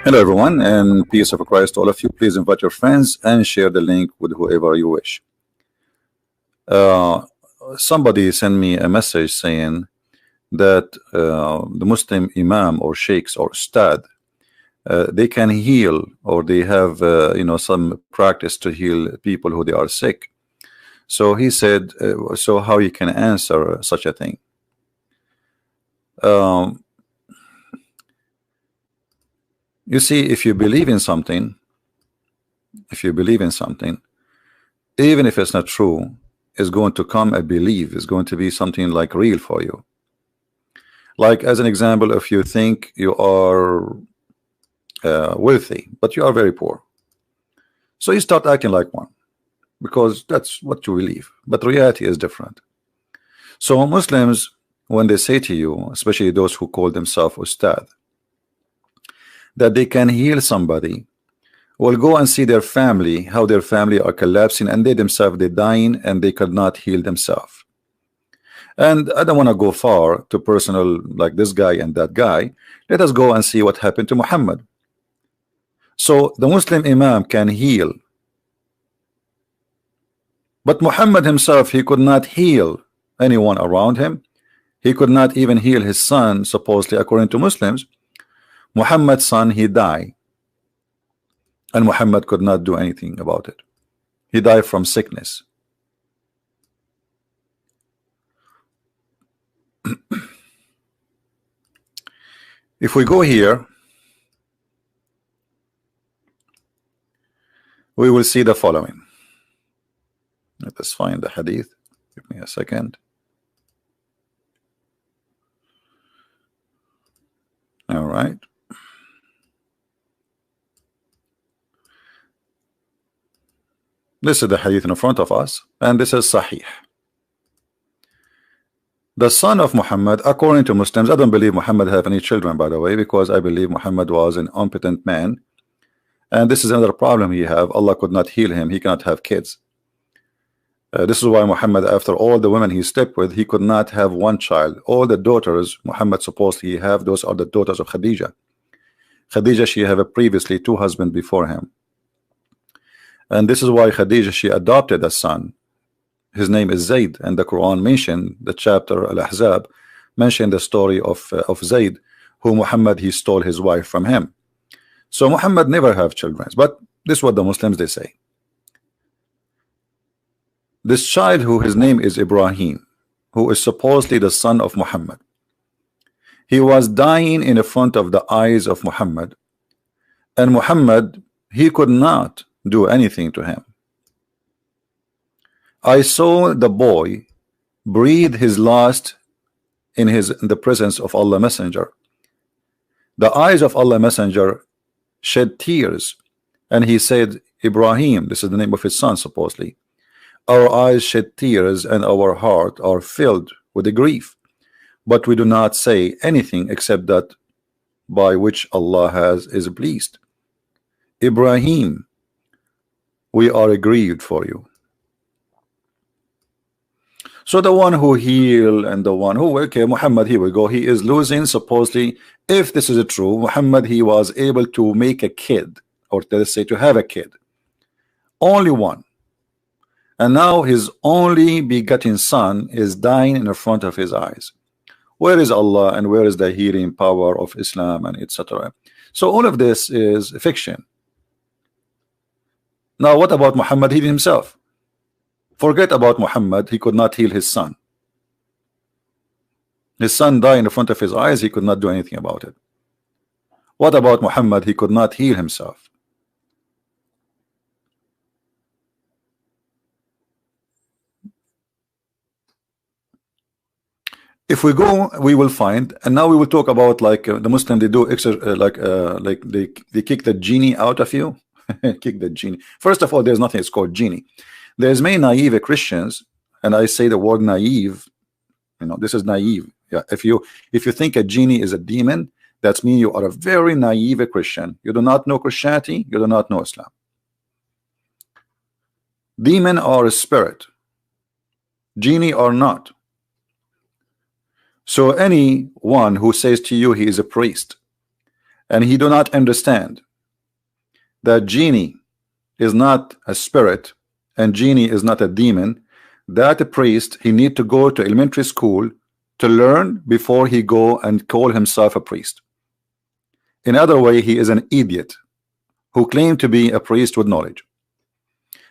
Hello, everyone, and peace of Christ to all of you. Please invite your friends and share the link with whoever you wish. Uh, Somebody sent me a message saying that the Muslim imam or sheikhs or ustad, they can heal, or they have some practice to heal people who they are sick. So he said, so how you can answer such a thing? Um, you see, if you believe in something, even if it's not true, is going to come a belief, is going to be something like real for you. Like, as an example, if you think you are wealthy but you are very poor, so you start acting like one because that's what you believe, but reality is different. So Muslims, when they say to you, especially those who call themselves ustad, that they can heal somebody, will go and see their family, how their family are collapsing, and they themselves, they're dying, and they could not heal themselves. And I don't want to go far to personal, like this guy and that guy. Let us go and see what happened to Muhammad. So the Muslim imam can heal, but Muhammad himself, he could not heal anyone around him. He could not even heal his son, supposedly, according to Muslims. Muhammad's son, he died, and Muhammad could not do anything about it. He died from sickness. If we go here, we will see the following. Let us find the hadith. Give me a second. All right. This is the hadith in front of us, and this is Sahih. The son of Muhammad, according to Muslims, I don't believe Muhammad had any children, by the way, because I believe Muhammad was an impotent man. And this is another problem he have. Allah could not heal him. He cannot have kids. This is why Muhammad, after all the women he slept with, he could not have one child. All the daughters Muhammad supposedly have, those are the daughters of Khadija. Khadija, she have previously 2 husbands before him. And this is why Khadija, she adopted a son. His name is Zayd, and the Quran mentioned, the chapter Al-Ahzab mentioned the story of Zayd, who Muhammad, he stole his wife from him. So Muhammad never have children, but this is what the Muslims they say. This child, who his name is Ibrahim, who is supposedly the son of Muhammad, he was dying in front of the eyes of Muhammad, and Muhammad, he could not do anything to him. I saw the boy breathe his last in the presence of Allah Messenger. The eyes of Allah Messenger shed tears, and he said, Ibrahim, this is the name of his son supposedly, our eyes shed tears and our heart are filled with the grief, but we do not say anything except that by which Allah is pleased. Ibrahim, we are aggrieved for you. So the one who healed and the one who, okay, Muhammad, here we go, he is losing supposedly. If this is true, Muhammad, he was able to make a kid, or let's say to have a kid, only one, and now his only begotten son is dying in front of his eyes. Where is Allah, and where is the healing power of Islam, and etc.? So all of this is fiction. Now what about Muhammad healing himself? Forget about Muhammad, he could not heal his son. His son died in front of his eyes, he could not do anything about it. What about Muhammad? He could not heal himself. If we go, we will find, and now we will talk about like the Muslim, they do like they kick the genie out of you. Kick the genie. First of all, there's nothing, it's called genie. There's many naive Christians, and I say the word naive, you know, this is naive. Yeah, if you think a genie is a demon, that means you are a very naive Christian. You do not know Christianity, you do not know Islam. Demon are a spirit, genie are not. So anyone who says to you he is a priest, and he do not understand that genie is not a spirit and genie is not a demon, that priest, he need to go to elementary school to learn before he go and call himself a priest. In other way, he is an idiot who claim to be a priest with knowledge.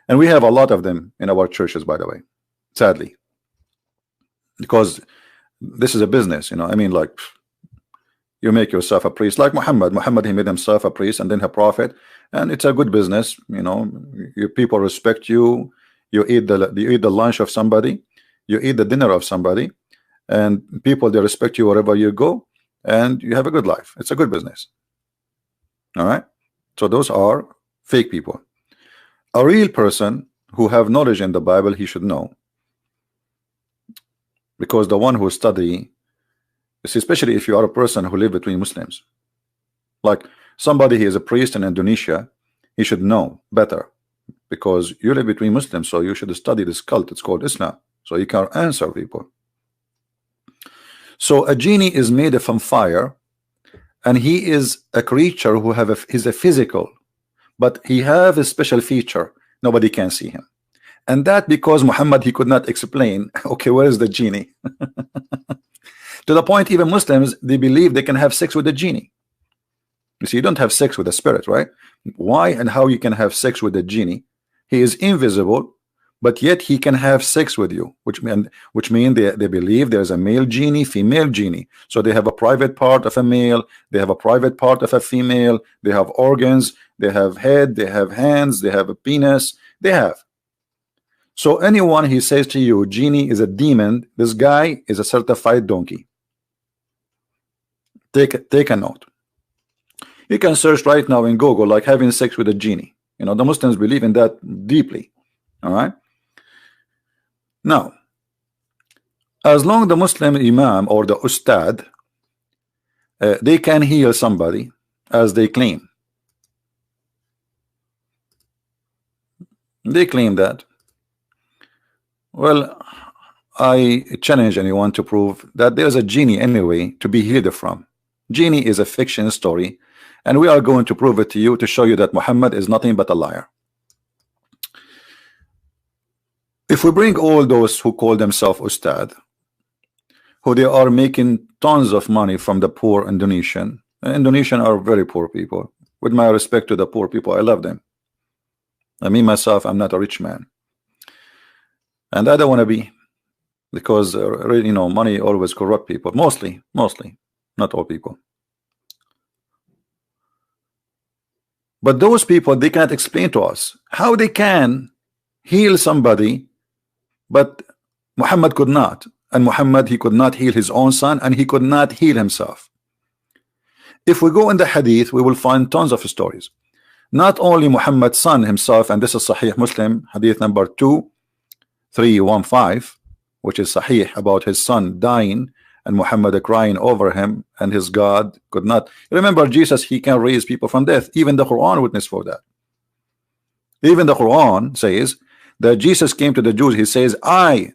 And we have a lot of them in our churches, by the way, sadly, because this is a business, you know. I mean, like, you make yourself a priest, like Muhammad he made himself a priest and then a prophet, and it's a good business, you know. Your people respect you. You eat the lunch of somebody, you eat the dinner of somebody, and people, they respect you wherever you go, and you have a good life. It's a good business. All right, so those are fake people. A real person who have knowledge in the Bible, he should know, because the one who study, especially if you are a person who live between Muslims, like somebody, he is a priest in Indonesia, he should know better, because you live between Muslims, so you should study this cult. It's called Islam, so you can answer people. So a genie is made from fire, and he is a creature who he's a physical, but he have a special feature. Nobody can see him, and that because Muhammad, he could not explain, okay, where is the genie? To the point even Muslims, they believe they can have sex with the genie. You see, you don't have sex with a spirit, right? Why and how you can have sex with the genie? He is invisible, but yet he can have sex with you, which mean they believe there's a male genie, female genie. So they have a private part of a male, they have a private part of a female, they have organs, they have head, they have hands, they have a penis, they have. So anyone he says to you, genie is a demon, this guy is a certified donkey. Take a note. You can search right now in Google, like having sex with a genie. You know, the Muslims believe in that deeply. All right. Now, as long the Muslim imam or the ustad, they can heal somebody as they claim. They claim that. Well, I challenge anyone to prove that there's a genie anyway to be healed from. Genie is a fiction story, and we are going to prove it to you, to show you that Muhammad is nothing but a liar. If we bring all those who call themselves ustad, who they are making tons of money from the poor Indonesian are very poor people. With my respect to the poor people, I love them. I mean, myself, I'm not a rich man, and I don't want to be, because you know, money always corrupt people. Mostly, not all people. But those people, they cannot explain to us how they can heal somebody, but Muhammad could not. And Muhammad, he could not heal his own son, and he could not heal himself. If we go in the hadith, we will find tons of stories. Not only Muhammad's son himself, and this is Sahih Muslim, hadith number 2315, which is Sahih, about his son dying and Muhammad crying over him, and his God could not. Remember, Jesus, he can raise people from death. Even the Quran witness for that. Even the Quran says that Jesus came to the Jews. He says, I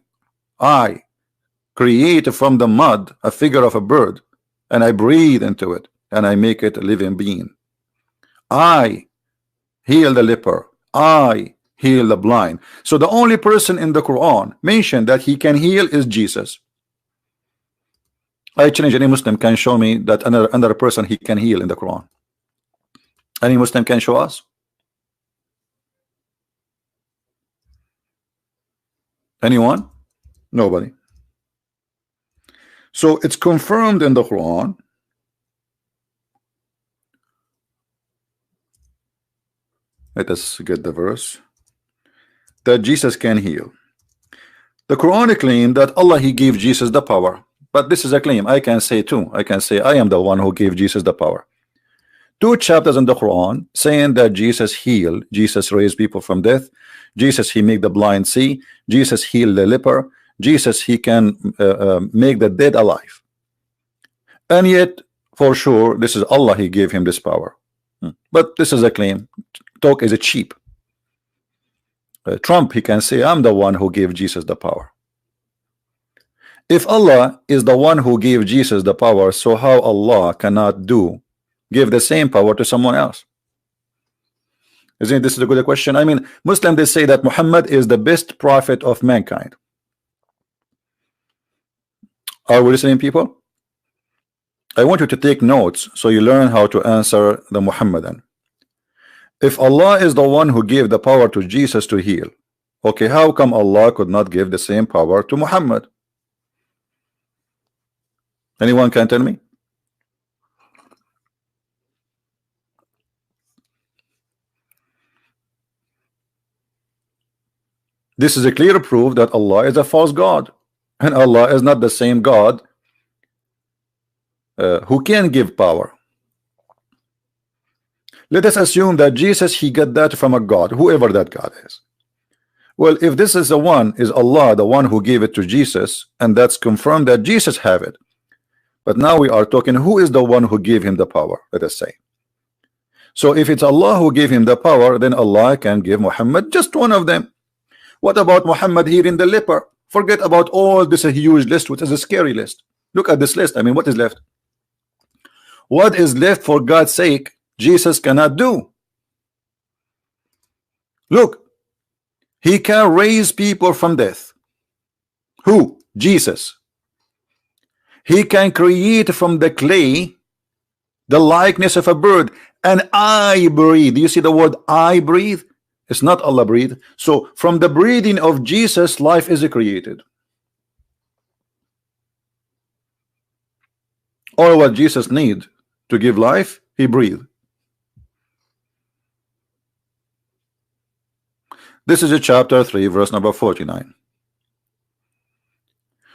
create from the mud a figure of a bird, and I breathe into it, and I make it a living being. I heal the leper. I heal the blind. So the only person in the Quran mentioned that he can heal is Jesus. I challenge any Muslim can show me that another person he can heal in the Quran. Any Muslim can show us? Anyone? Nobody. So it's confirmed in the Quran. Let us get the verse that Jesus can heal. The Quran claimed that Allah, he gave Jesus the power. But this is a claim. I can say too. I can say I am the one who gave Jesus the power. 2 chapters in the Quran saying that Jesus healed, Jesus raised people from death, Jesus, he make the blind see, Jesus healed the leper, Jesus, he can make the dead alive. And yet, for sure, this is Allah, he gave him this power. But this is a claim. Talk is a cheap. Trump, he can say, I'm the one who gave Jesus the power. If Allah is the one who gave Jesus the power, so how Allah cannot do give the same power to someone else? Isn't this a good question? I mean, Muslims, they say that Muhammad is the best prophet of mankind. Are we listening, people? I want you to take notes so you learn how to answer the Muhammadan. If Allah is the one who gave the power to Jesus to heal, okay, how come Allah could not give the same power to Muhammad? Anyone can tell me? This is a clear proof that Allah is a false God, and Allah is not the same God who can give power. Let us assume that Jesus, he got that from a God, whoever that God is. Well, if this is the one, is Allah the one who gave it to Jesus, and that's confirmed that Jesus have it. But now we are talking, who is the one who gave him the power, let us say. So if it's Allah who gave him the power, then Allah can give Muhammad just one of them. What about Muhammad healing the leper? Forget about all this a huge list, which is a scary list. Look at this list. I mean, what is left? What is left, for God's sake, Jesus cannot do? Look, he can raise people from death. Who? Jesus. He can create from the clay the likeness of a bird, and I breathe. You see the word I breathe? It's not Allah breathe. So from the breathing of Jesus, life is created. All what Jesus need to give life, he breathed. This is a chapter 3, verse number 49.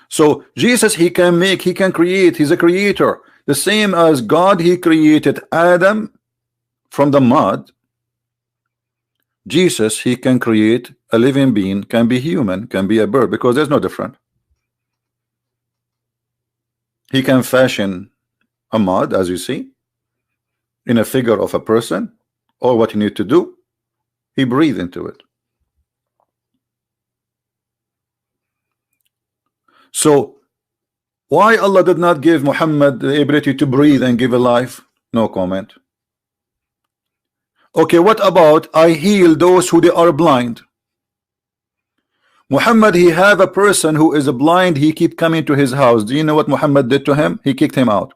So Jesus, he can make, he can create, he's a creator. The same as God, he created Adam from the mud. Jesus, he can create a living being, can be human, can be a bird, because there's no different. He can fashion a mud, as you see, in a figure of a person. All what you need to do, he breathed into it. So why Allah did not give Muhammad the ability to breathe and give a life? No comment. Okay, what about I heal those who they are blind? Muhammad, he have a person who is blind, he keep coming to his house. Do you know what Muhammad did to him? He kicked him out.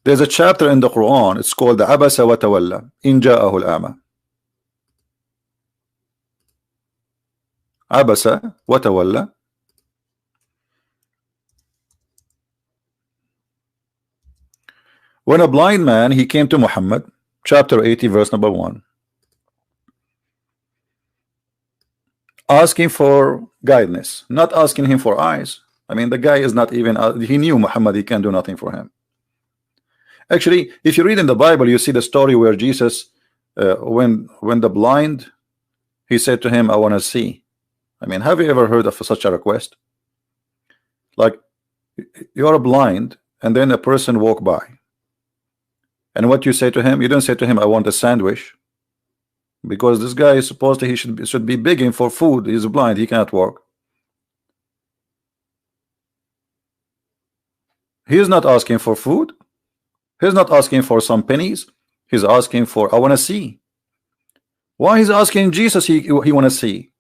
There's a chapter in the Quran, it's called the Abasa wa Tawalla in Ja'ahu al-A'ma. Abasa wa Tawalla. When a blind man, he came to Muhammad, chapter 80, verse number 1, asking for guidance, not asking him for eyes. I mean, the guy is not even, he knew Muhammad, he can do nothing for him. Actually, if you read in the Bible, you see the story where Jesus, when the blind, he said to him, I want to see. I mean, have you ever heard of such a request? Like, you are blind, and then a person walk by. And what you say to him, you don't say to him, I want a sandwich, because this guy is supposed to, he should be begging for food. He's blind, he cannot walk. He is not asking for food. He's not asking for some pennies. He's asking for, I want to see. Why he's asking Jesus he want to see?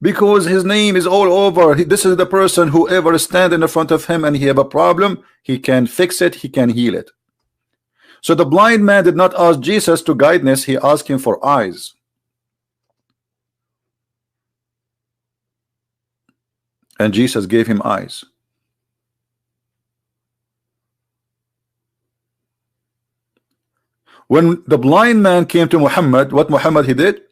Because his name is all over. This is the person, whoever stand in front of him and he have a problem, he can fix it, he can heal it. So the blind man did not ask Jesus to guidance, he asked him for eyes. And Jesus gave him eyes. When the blind man came to Muhammad, what Muhammad he did?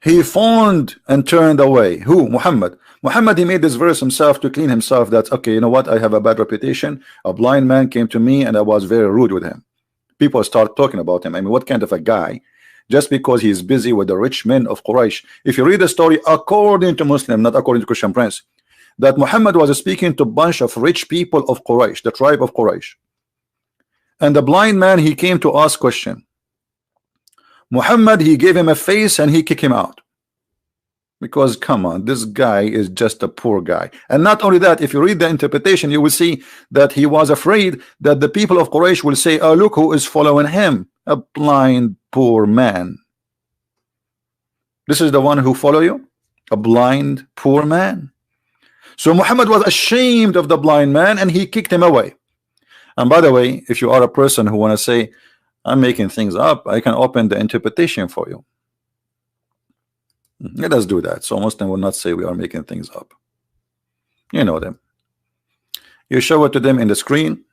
He fawned and turned away. Who? Muhammad. Muhammad, he made this verse himself to clean himself. That's okay, you know what? I have a bad reputation. A blind man came to me and I was very rude with him. People start talking about him. I mean, what kind of a guy? Just because he's busy with the rich men of Quraysh. If you read the story according to Muslim, not according to Christian Prince, that Muhammad was speaking to a bunch of rich people of Quraysh, the tribe of Quraysh. And the blind man, he came to ask question. Muhammad, he gave him a face and he kicked him out. Because come on, this guy is just a poor guy. And not only that, if you read the interpretation, you will see that he was afraid that the people of Quraysh will say, oh, look who is following him, a blind poor man. This is the one who follow you, a blind poor man. So Muhammad was ashamed of the blind man and he kicked him away. And by the way, if you are a person who want to say, I'm making things up, I can open the interpretation for you. Let us do that. So Muslim will not say we are making things up. You know them. You show it to them in the screen,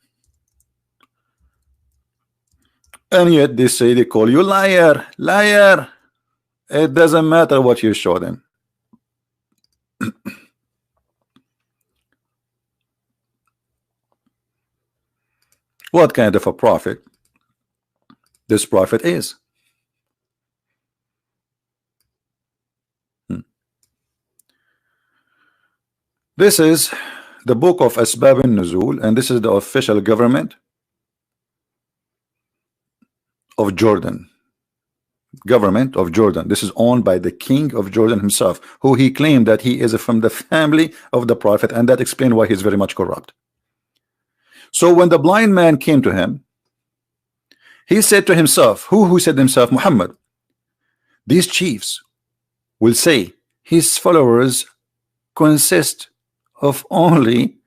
and yet they say, they call you liar, liar. It doesn't matter what you show them. What kind of a prophet this prophet is? This is the book of Asbab al-Nuzul, and this is the official government of Jordan. Government of Jordan. This is owned by the king of Jordan himself, who he claimed that he is from the family of the prophet, and that explains why he's very much corrupt. So when the blind man came to him, he said to himself, who said to himself? Muhammad. These chiefs will say his followers consist of only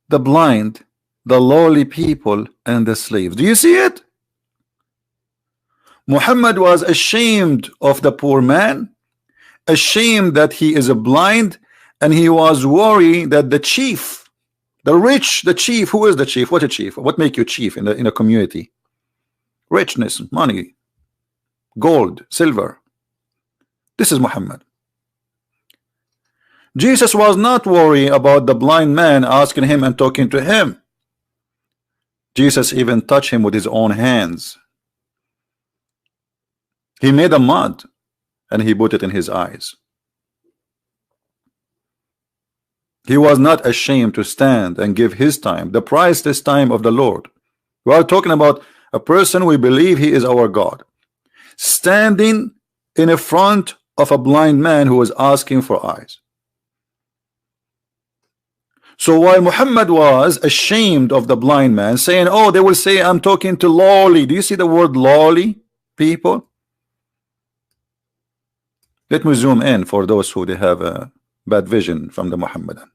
the blind, the lowly people, and the slaves. Do you see it? Muhammad was ashamed of the poor man, ashamed that he is a blind, and he was worried that the chief, the rich, the chief, who is the chief? What a chief? What make you chief in a community? Richness, money, gold, silver. This is Muhammad. Jesus was not worried about the blind man asking him and talking to him. Jesus even touched him with his own hands. He made a mud and he put it in his eyes. He was not ashamed to stand and give his time, the priceless time of the Lord. We are talking about a person we believe he is our God, standing in front of a blind man who was asking for eyes. So while Muhammad was ashamed of the blind man, saying, oh, they will say I'm talking to lowly. Do you see the word lowly people? Let me zoom in for those who they have a bad vision from the Muhammadan.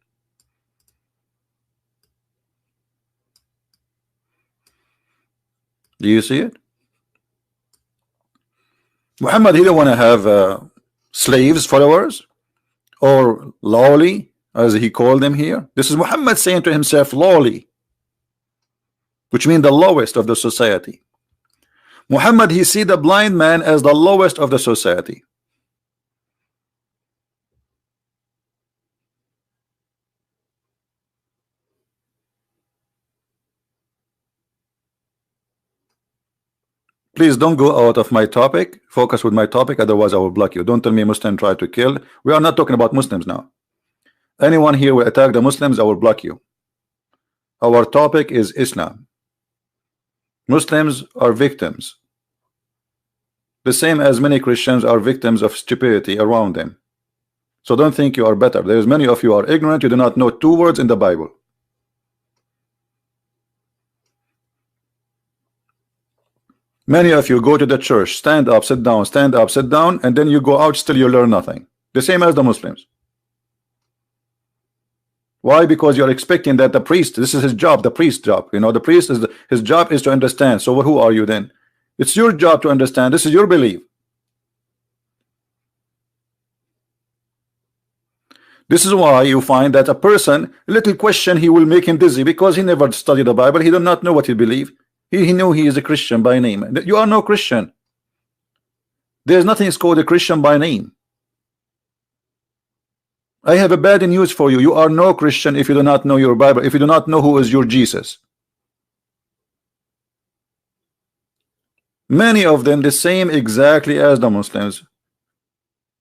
Do you see it? Muhammad, he don't want to have slaves, followers, or lowly, as he called them here. This is Muhammad saying to himself lowly, which means the lowest of the society. Muhammad, he see the blind man as the lowest of the society. Please don't go out of my topic. Focus with my topic, otherwise I will block you. Don't tell me Muslim try to kill. We are not talking about Muslims now. Anyone here will attack the Muslims, I will block you. Our topic is Islam. Muslims are victims, the same as many Christians are victims of stupidity around them. So don't think you are better. There's many of you are ignorant. You do not know 2 words in the Bible. Many of you go to the church, stand up, sit down, stand up, sit down, and then you go out, still you learn nothing. The same as the Muslims. Why? Because you're expecting that the priest, this is his job, the priest job. You know, the priest is his job is to understand. So who are you then? It's your job to understand. This is your belief. This is why you find that a person, a little question, he will make him dizzy because he never studied the Bible. He does not know what he believes. He knew he is a Christian by name. You are no Christian. There's nothing called a Christian by name. I have a bad news for you. You are no Christian if you do not know your Bible, if you do not know who is your Jesus. Many of them the same exactly as the Muslims.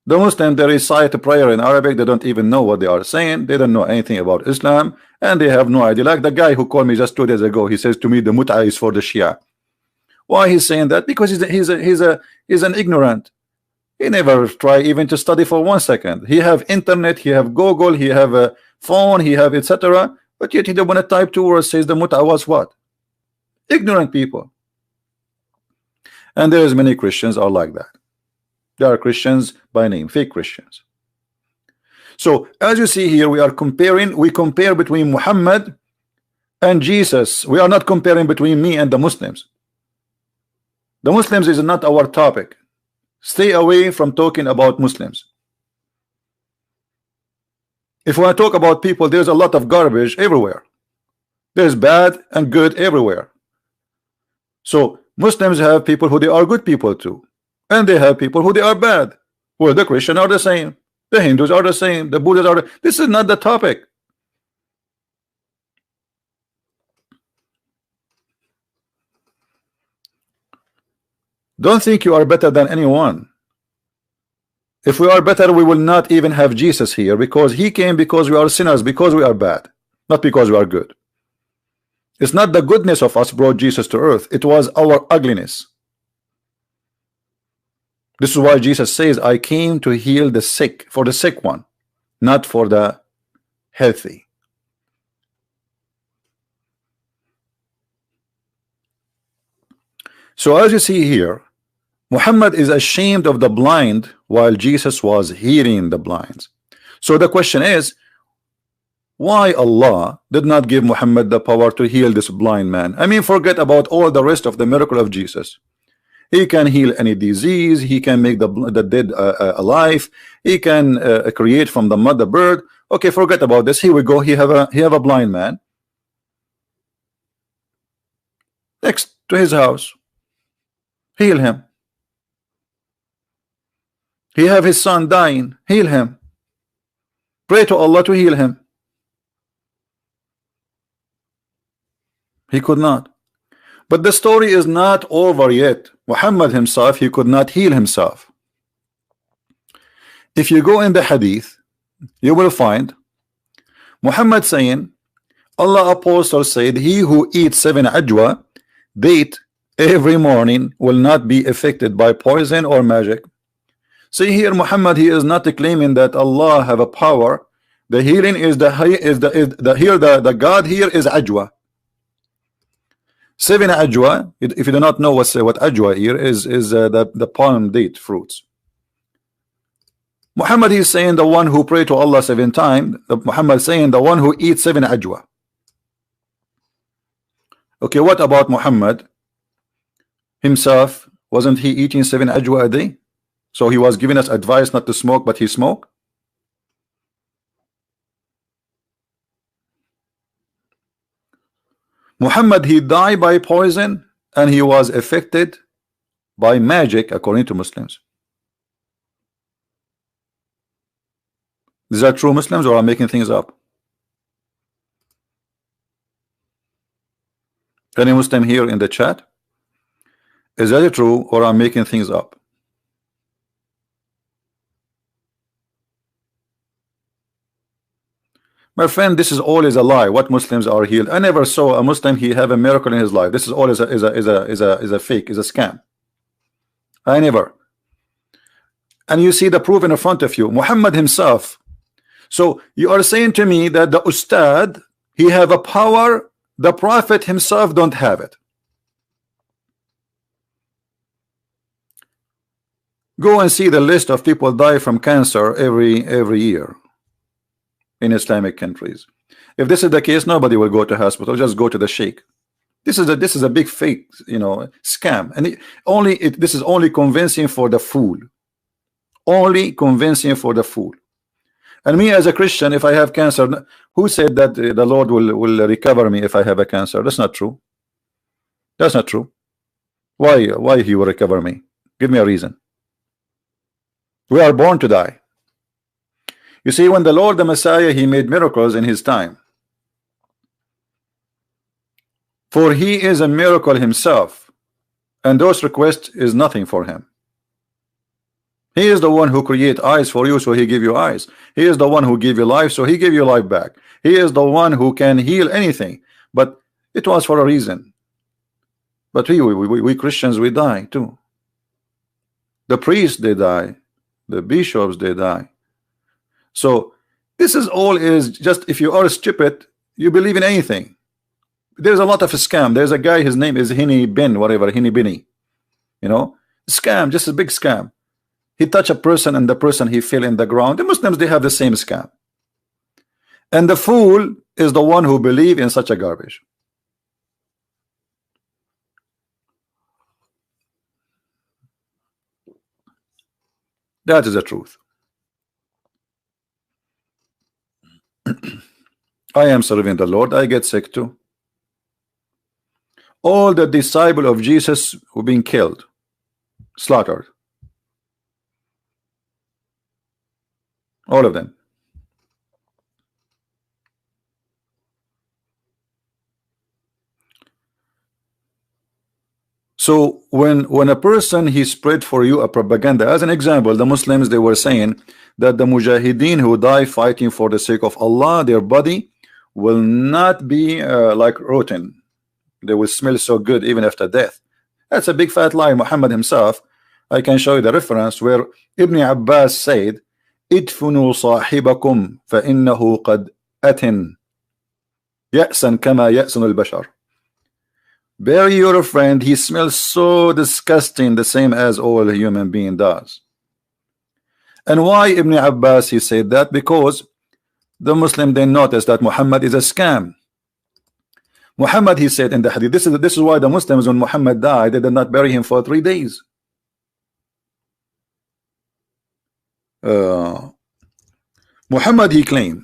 The Muslims, they recite a prayer in Arabic. They don't even know what they are saying. They don't know anything about Islam, and they have no idea. Like the guy who called me just 2 days ago, he says to me the mut'ah is for the Shia. Why he's saying that? Because he's an ignorant. He never try even to study for 1 second. He have internet, he have Google, he have a phone, he have etc. But yet he don't want to type 2 words, says the muta was what? Ignorant people. And there is many Christians are like that. They are Christians by name, fake Christians. So as you see here, we compare between Muhammad and Jesus. We are not comparing between me and the Muslims. The Muslims is not our topic. Stay away from talking about Muslims. If we talk about people, there's a lot of garbage everywhere. There's bad and good everywhere. So Muslims have people who they are good people too, and they have people who they are bad. Well, the Christians are the same, the Hindus are the same, the Buddhists are this is not the topic. Don't think you are better than anyone. If we are better, we will not even have Jesus here, because he came because we are sinners, because we are bad, not because we are good. It's not the goodness of us brought Jesus to earth, it was our ugliness. This is why Jesus says, I came to heal the sick, for the sick one, not for the healthy. So as you see here, Muhammad is ashamed of the blind while Jesus was healing the blinds. So the question is, why Allah did not give Muhammad the power to heal this blind man? I mean, forget about all the rest of the miracle of Jesus. He can heal any disease, he can make the dead alive, he can create from the mud a bird. Okay, forget about this. Here we go. He have a blind man next to his house. Heal him. He have his son dying. Heal him. Pray to Allah to heal him. He could not. But the story is not over yet. Muhammad himself, he could not heal himself. If you go in the hadith, you will find Muhammad saying, Allah apostle said, he who eats 7 ajwa date every morning will not be affected by poison or magic. See here, Muhammad, he is not claiming that Allah have a power. The healing is the God here is ajwa. 7 ajwa. If you do not know what ajwa here is the palm date fruits. Muhammad is saying the one who pray to Allah 7 times. Muhammad saying the one who eats 7 ajwa. Okay, what about Muhammad himself? Wasn't he eating 7 ajwa a day? So he was giving us advice not to smoke, but he smoked. Muhammad, he died by poison and he was affected by magic according to Muslims. Is that true, Muslims, or are making things up? Any Muslim here in the chat? Is that true, or I'm making things up? My friend, this is always a lie. What Muslims are healed? I never saw a Muslim he have a miracle in his life. This is always a fake, is a scam. I never. And you see the proof in front of you, Muhammad himself. So you are saying to me that the Ustad, he have a power the Prophet himself don't have it. Go and see the list of people die from cancer every year in Islamic countries. If this is the case, nobody will go to hospital. Just go to the sheikh. This is a big fake, scam, and this is only convincing for the fool. Only convincing for the fool. And me as a Christian, if I have cancer, who said that the Lord will recover me if I have a cancer? That's not true. That's not true. Why he will recover me? Give me a reason. We are born to die. You see, when the Lord the Messiah, he made miracles in his time. For he is a miracle himself, and those requests is nothing for him. He is the one who create eyes for you, so he give you eyes. He is the one who give you life, so he give you life back. He is the one who can heal anything, but it was for a reason. But we Christians, we die too. The priests, they die. The bishops, they die. So this is all is just, if you are stupid, you believe in anything. There's a lot of scam. There's a guy, his name is Hini Bin, whatever, Hini Bini. You know, scam, just a big scam. He touched a person and the person he fell in the ground. The Muslims, they have the same scam. And the fool is the one who believe in such a garbage. That is the truth. I am serving the Lord. I get sick too. All the disciples of Jesus were being killed, slaughtered. All of them. So when a person, he spread for you a propaganda, as an example, the Muslims, they were saying that the mujahideen who die fighting for the sake of Allah, their body will not be like rotten. They will smell so good even after death. That's a big fat lie. Muhammad himself, I can show you the reference where Ibn Abbas said, idfunu sahibakum fa innahu qad atin ya'san kama ya'san al-bashar. Bury your friend, he smells so disgusting, the same as all a human being does. And why Ibn Abbas he said that? Because the Muslim, they noticed that Muhammad is a scam. Muhammad, he said in the hadith, this is why the Muslims, when Muhammad died, they did not bury him for 3 days. Muhammad, he claimed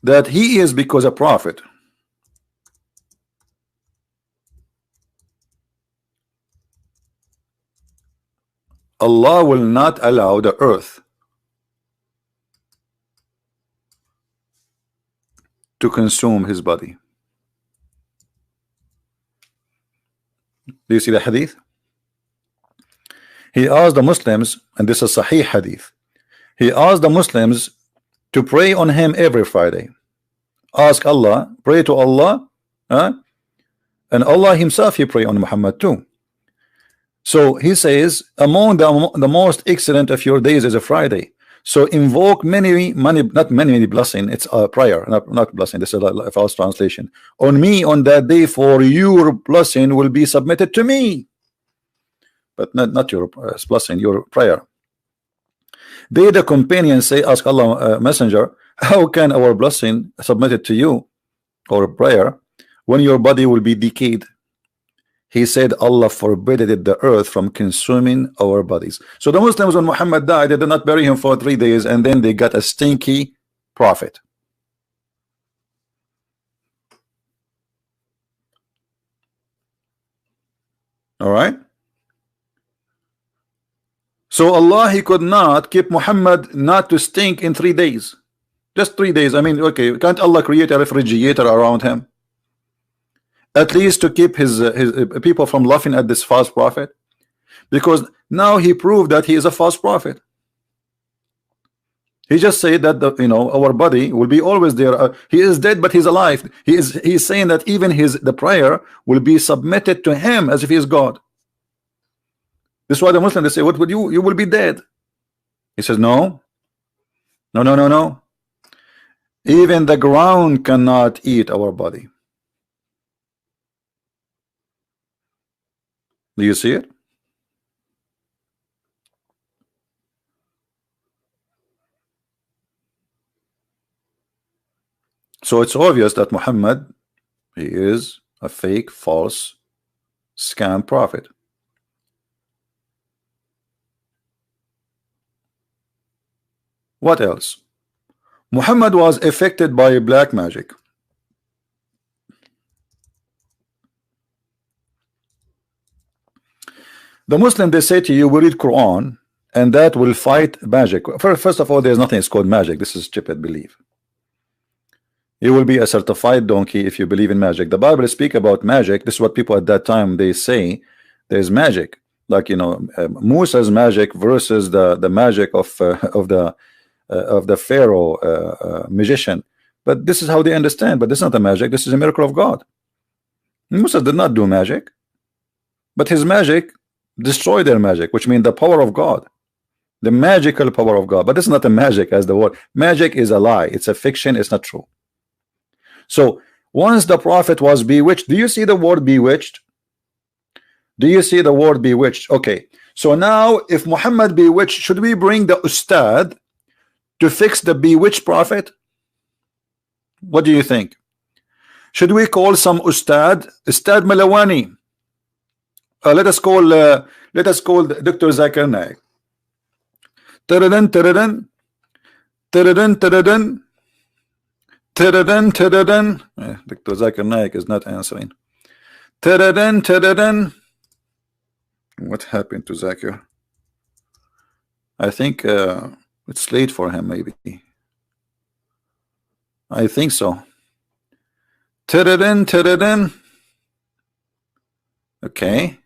that he is because a prophet. Allah will not allow the earth to consume his body. Do you see the hadith? He asked the Muslims, and this is Sahih hadith, he asked the Muslims to pray on him every Friday. Ask Allah, pray to Allah, and Allah himself, he pray on Muhammad too. So he says, among the most excellent of your days is a Friday. So invoke many blessing. It's a prayer, not blessing. This is a false translation. On me on that day, for your blessing will be submitted to me, but not your blessing, your prayer. They, the companions, say, ask Allah, messenger, how can our blessing submitted to you, or prayer, when your body will be decayed? He said, Allah forbade the earth from consuming our bodies. So the Muslims, when Muhammad died, they did not bury him for 3 days, and then they got a stinky prophet. All right. So Allah, he could not keep Muhammad not to stink in 3 days. Just 3 days. I mean, okay, can't Allah create a refrigerator around him? At least to keep his people from laughing at this false prophet, because now he proved that he is a false prophet. He just said that our body will be always there. He is dead, but he's alive. He's saying that even the prayer will be submitted to him as if he is God. This is why the Muslims, they say, what would you will be dead. He says, no. Even the ground cannot eat our body. Do you see it? So it's obvious that Muhammad, he is a fake, false, scam prophet. What else? Muhammad was affected by black magic. The Muslim, they say to you, we read Quran and that will fight magic. First of all, there's nothing is called magic. This is stupid belief. You will be a certified donkey if you believe in magic. The Bible speak about magic. This is what people at that time they say. There's magic, like Musa's magic versus the magic of the Pharaoh magician. But this is how they understand. But this is not a magic. This is a miracle of God. Musa did not do magic, but his magic destroy their magic, which means the power of God, the magical power of God. But it's not a magic as the word. Magic is a lie. It's a fiction. It's not true. So once the prophet was bewitched, do you see the word bewitched? Do you see the word bewitched? Okay. So now if Muhammad bewitched, should we bring the ustad to fix the bewitched prophet? What do you think? Should we call some ustad Malawani? Let us call Dr. Zakir Naik. Taradan taradan taradan taradan taradan taradan. Dr. Zakir Naik is not answering. Taradan taradan. What happened to Zakir? I think it's late for him, maybe. I think so. Taradan taradan. Okay.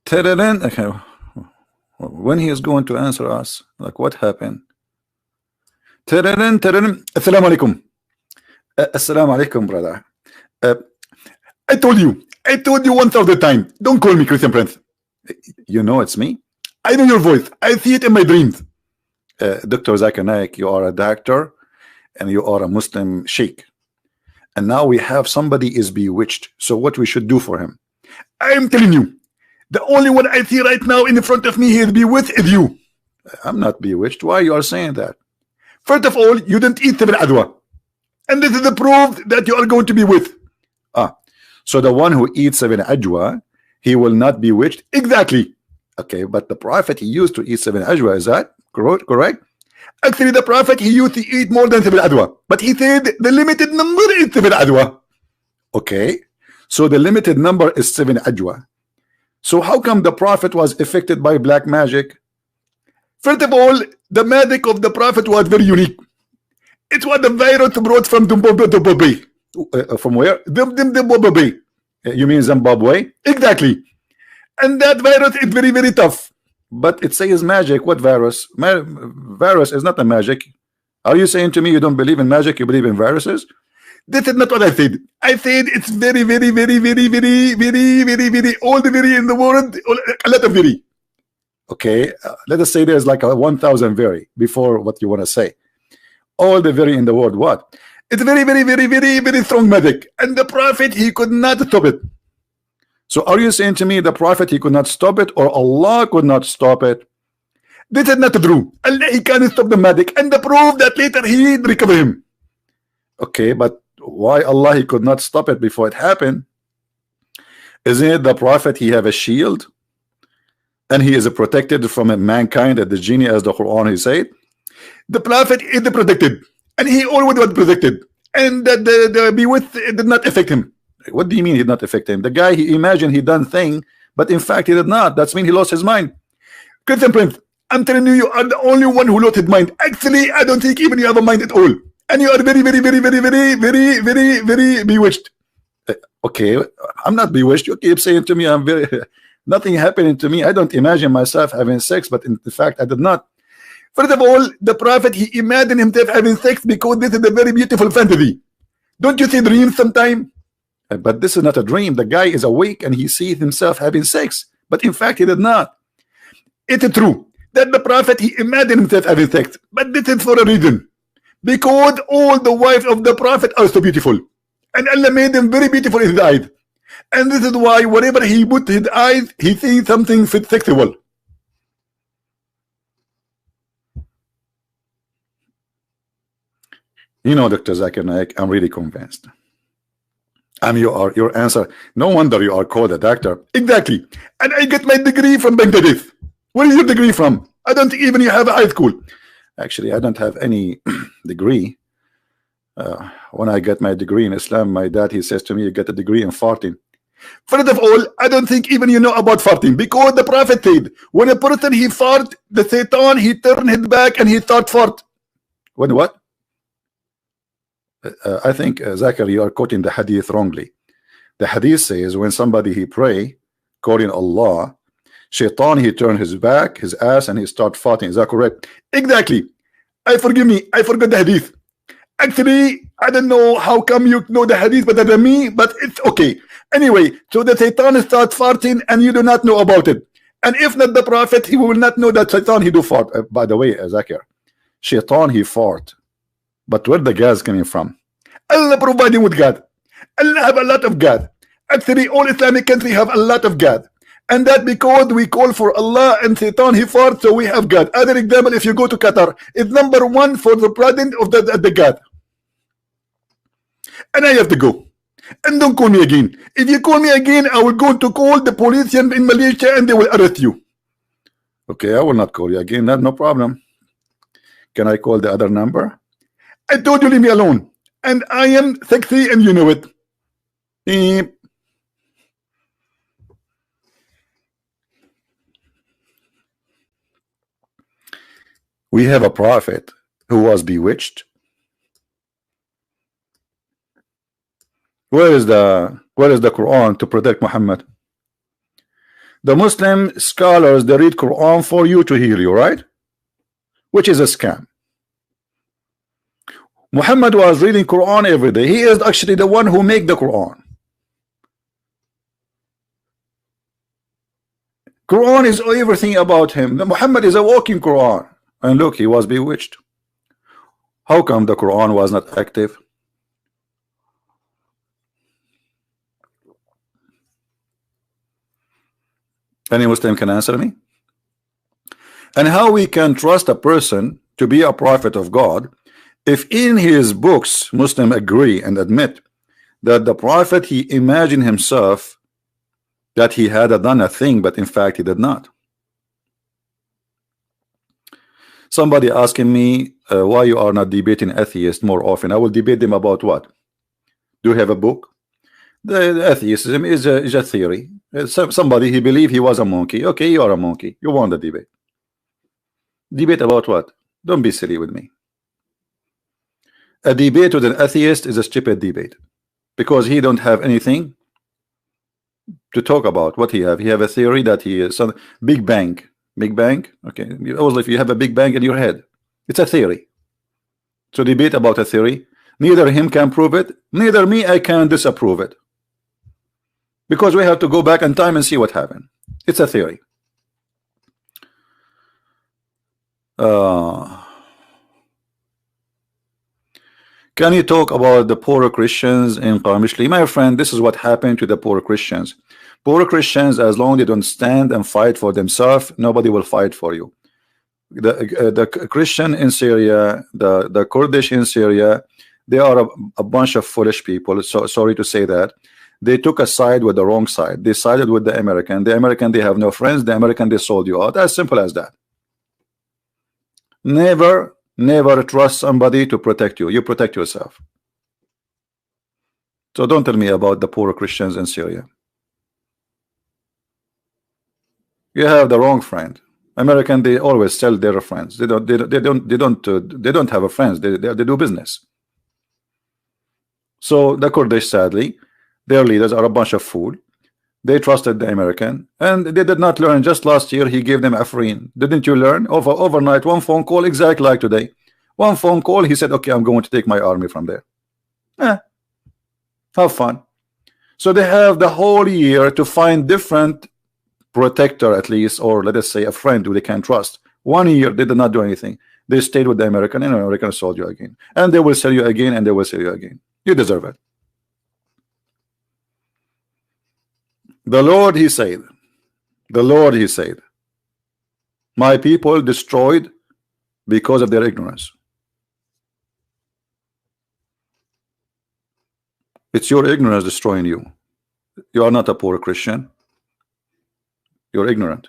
Taradan. Okay. When he is going to answer us, like what happened? Taradan taradan. Assalamu alaikum. Assalamu alaikum, brother. I told you 1,000 times. Don't call me Christian Prince. You know it's me. I know your voice. I see it in my dreams. Dr. Zakir Naik, you are a doctor and you are a Muslim sheikh. And now we have somebody is bewitched. So what we should do for him? I am telling you, the only one I see right now in front of me he is bewitched is you. I'm not bewitched. Why you are saying that? First of all, you didn't eat 7 adwa. And this is the proof that you are going to be with. So the one who eats 7 ajwa, he will not be bewitched. Exactly. Okay, but the prophet, he used to eat 7 ajwa. Is that correct? Actually, the prophet, he used to eat more than 7 adwa. But he said the limited number is 7 adwa. Okay, so the limited number is 7 ajwa. So how come the prophet was affected by black magic? First of all, the magic of the prophet was very unique. It was the virus brought from Zimbabwe. From where? Zimbabwe. You mean Zimbabwe? Exactly. And that virus is very, very tough. But it says magic. What virus? Virus is not a magic. Are you saying to me you don't believe in magic, you believe in viruses? This is not what I said. I said it's very, very, very, very, very, very, very, very, all the very in the world, a lot of very. Okay, let us say there's like a 1,000 very before what you want to say. All the very in the world, what? It's very, very, very, very, very strong magic. And the prophet, he could not stop it. So are you saying to me the prophet, he could not stop it, or Allah could not stop it? This is not true. Allah, he can't stop the magic. And the proof that later he recover him. Okay, but why Allah, he could not stop it before it happened? Isn't it the prophet, he have a shield? And he is protected from mankind at the genie, as the Quran he said. The prophet is protected. And he always was protected. And the bewitched did not affect him. What do you mean he did not affect him? The guy, he imagined he done thing, but in fact he did not. That's mean he lost his mind. Christian Prince, I'm telling you, you are the only one who lost his mind. Actually, I don't think even you have a mind at all. And you are very, very, very, very, very, very, very, very bewitched. Okay, I'm not bewitched. You keep saying to me, I'm very, nothing happening to me. I don't imagine myself having sex, but in fact, I did not. First of all, the prophet, he imagined himself having sex because this is a very beautiful fantasy. Don't you see dreams sometime? But this is not a dream. The guy is awake and he sees himself having sex, but in fact, he did not. It is true that the prophet, he imagined himself having sex, but this is for a reason. Because all the wives of the prophet are so beautiful. And Allah made them very beautiful in his eyes. And this is why wherever he put his eyes, he sees something sexual. You know, Dr. Zakir Naik, I'm really convinced. Your answer. No wonder you are called a doctor. Exactly. And I get my degree from Bangladesh. Where is your degree from? I don't even you have a high school. Actually, I don't have any degree. When I get my degree in Islam, my dad, he says to me, you get a degree in farting. First of all, I don't think even you know about farting, because the prophet said, when a person he fart, the Satan, he turned his back and he thought fart. When what? I think, Zakir, you are quoting the hadith wrongly. The hadith says when somebody he pray, calling Allah, Shaitan, he turned his back, his ass, and he start farting. Is that correct? Exactly. I forgot the hadith. Actually, I don't know how come you know the hadith better than me, but it's okay. Anyway, so the Satan start farting and you do not know about it. And if not the Prophet, he will not know that Satan he do fart. By the way, Zakir, Shaitan he fart. But where the gas coming from? Allah providing with God. Allah have a lot of God. Actually, all Islamic country have a lot of God. And that because we call for Allah and Satan he fart, so we have God. Other example, if you go to Qatar, it's number one for the president of the God. And I have to go. And don't call me again. If you call me again, I will go to call the police in Malaysia and they will arrest you. Okay, I will not call you again. That's no problem. Can I call the other number? I told you leave me alone. And I am sexy and you know it. Beep. We have a prophet who was bewitched. Where is the Quran to protect Muhammad? The Muslim scholars, they read Quran for you to hear you, right? Which is a scam. Muhammad was reading Quran every day. He is actually the one who make the Quran. Quran is everything about him. Muhammad is a walking Quran. And look, he was bewitched. How come the Quran was not active? Any Muslim can answer me? And how we can trust a person to be a prophet of God if in his books Muslim agree and admit that the prophet he imagined himself that he had done a thing, but in fact he did not. Somebody asking me why you are not debating atheists more often. I will debate them about what? Do you have a book? The atheism is a theory. Somebody he believed he was a monkey. Okay, you are a monkey. You won the debate. Debate about what? Don't be silly with me. A debate with an atheist is a stupid debate because he don't have anything to talk about. What he have? He have a theory that he is some Big Bang. Big Bang. Okay, also if you have a Big Bang in your head, it's a theory. So debate about a theory. Neither him can prove it, neither me I can disapprove it. Because we have to go back in time and see what happened. It's a theory. Can you talk about the poor Christians in Qamishli? My friend, this is what happened to the poor Christians. Poor Christians, as long as they don't stand and fight for themselves, nobody will fight for you. The Christian in Syria, the Kurdish in Syria, they are a bunch of foolish people. So sorry to say that. They took a side with the wrong side. They sided with the American. The American, they have no friends. The American, they sold you out. As simple as that. Never trust somebody to protect you. You protect yourself. So don't tell me about the poor Christians in Syria. You have the wrong friend. American, they always sell their friends. They don't have a friends. They do business. So the Kurdish, sadly, their leaders are a bunch of fool. They trusted the American, and they did not learn. Just last year, he gave them Afrin. Didn't you learn? Overnight, one phone call, exactly like today. One phone call, he said, okay, I'm going to take my army from there. Have fun. So they have the whole year to find different protector, at least, or let us say a friend who they can trust. 1 year, they did not do anything. They stayed with the American, and the American sold you again. And they will sell you again, and they will sell you again. You deserve it. The Lord, he said, my people destroyed because of their ignorance. It's your ignorance destroying you. You are not a poor Christian. You're ignorant.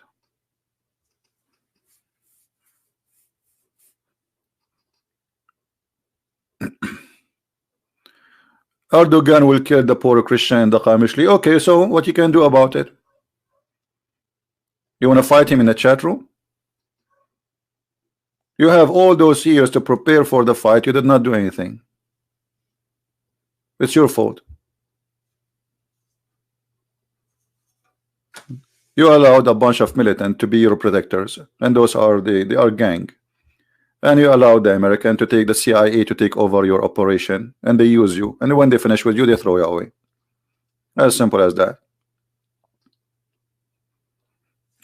Erdogan will kill the poor Christian in the Qamishli. Okay, so what you can do about it? You want to fight him in the chat room? You have all those years to prepare for the fight. You did not do anything. It's your fault. You allowed a bunch of militants to be your protectors, and those are they are gang. and you allow the American to take the CIA to take over your operation, and they use you, and when they finish with you, they throw you away. As simple as that.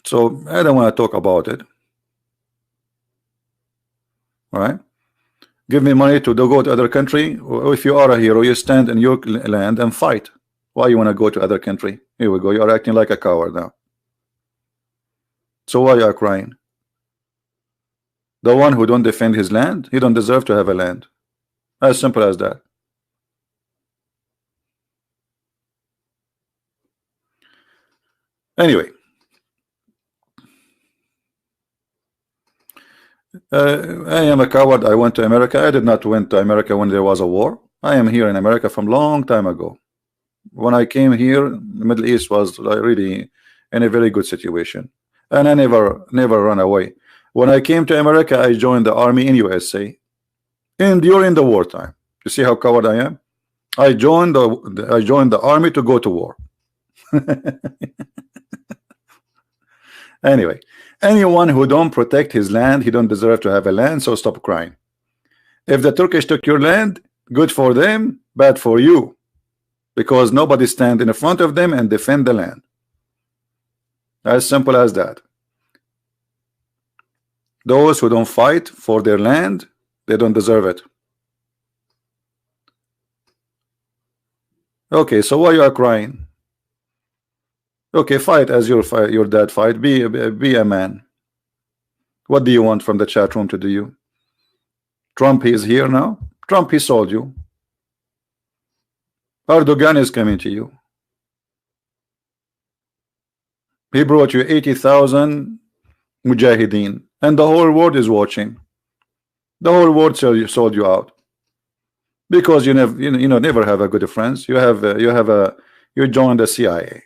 So I don't want to talk about it. All right, give me money to go to other country. If you are a hero, you stand in your land and fight. Why you want to go to other country? Here we go. You are acting like a coward now. So why you are crying? The one who don't defend his land, he don't deserve to have a land. As simple as that. Anyway, I am a coward. I went to America. I did not went to America when there was a war. I am here in America from long time ago. When I came here, the Middle East was really in a very good situation, and I never run away. When I came to America, I joined the army in USA, and during the wartime. You see how coward I am? I joined the army to go to war. Anyway, anyone who don't protect his land, he don't deserve to have a land. So stop crying. If the Turkish took your land, good for them, bad for you, because nobody stand in front of them and defend the land. As simple as that. Those who don't fight for their land, they don't deserve it. Okay, so why you are crying? Okay, fight as your dad fight. Be a man. What do you want from the chat room to do you? Trump is here now. Trump, he sold you. Erdogan is coming to you. He brought you 80,000 mujahideen, and the whole world is watching. The whole world sold you out because you never have a good friends. You joined the CIA,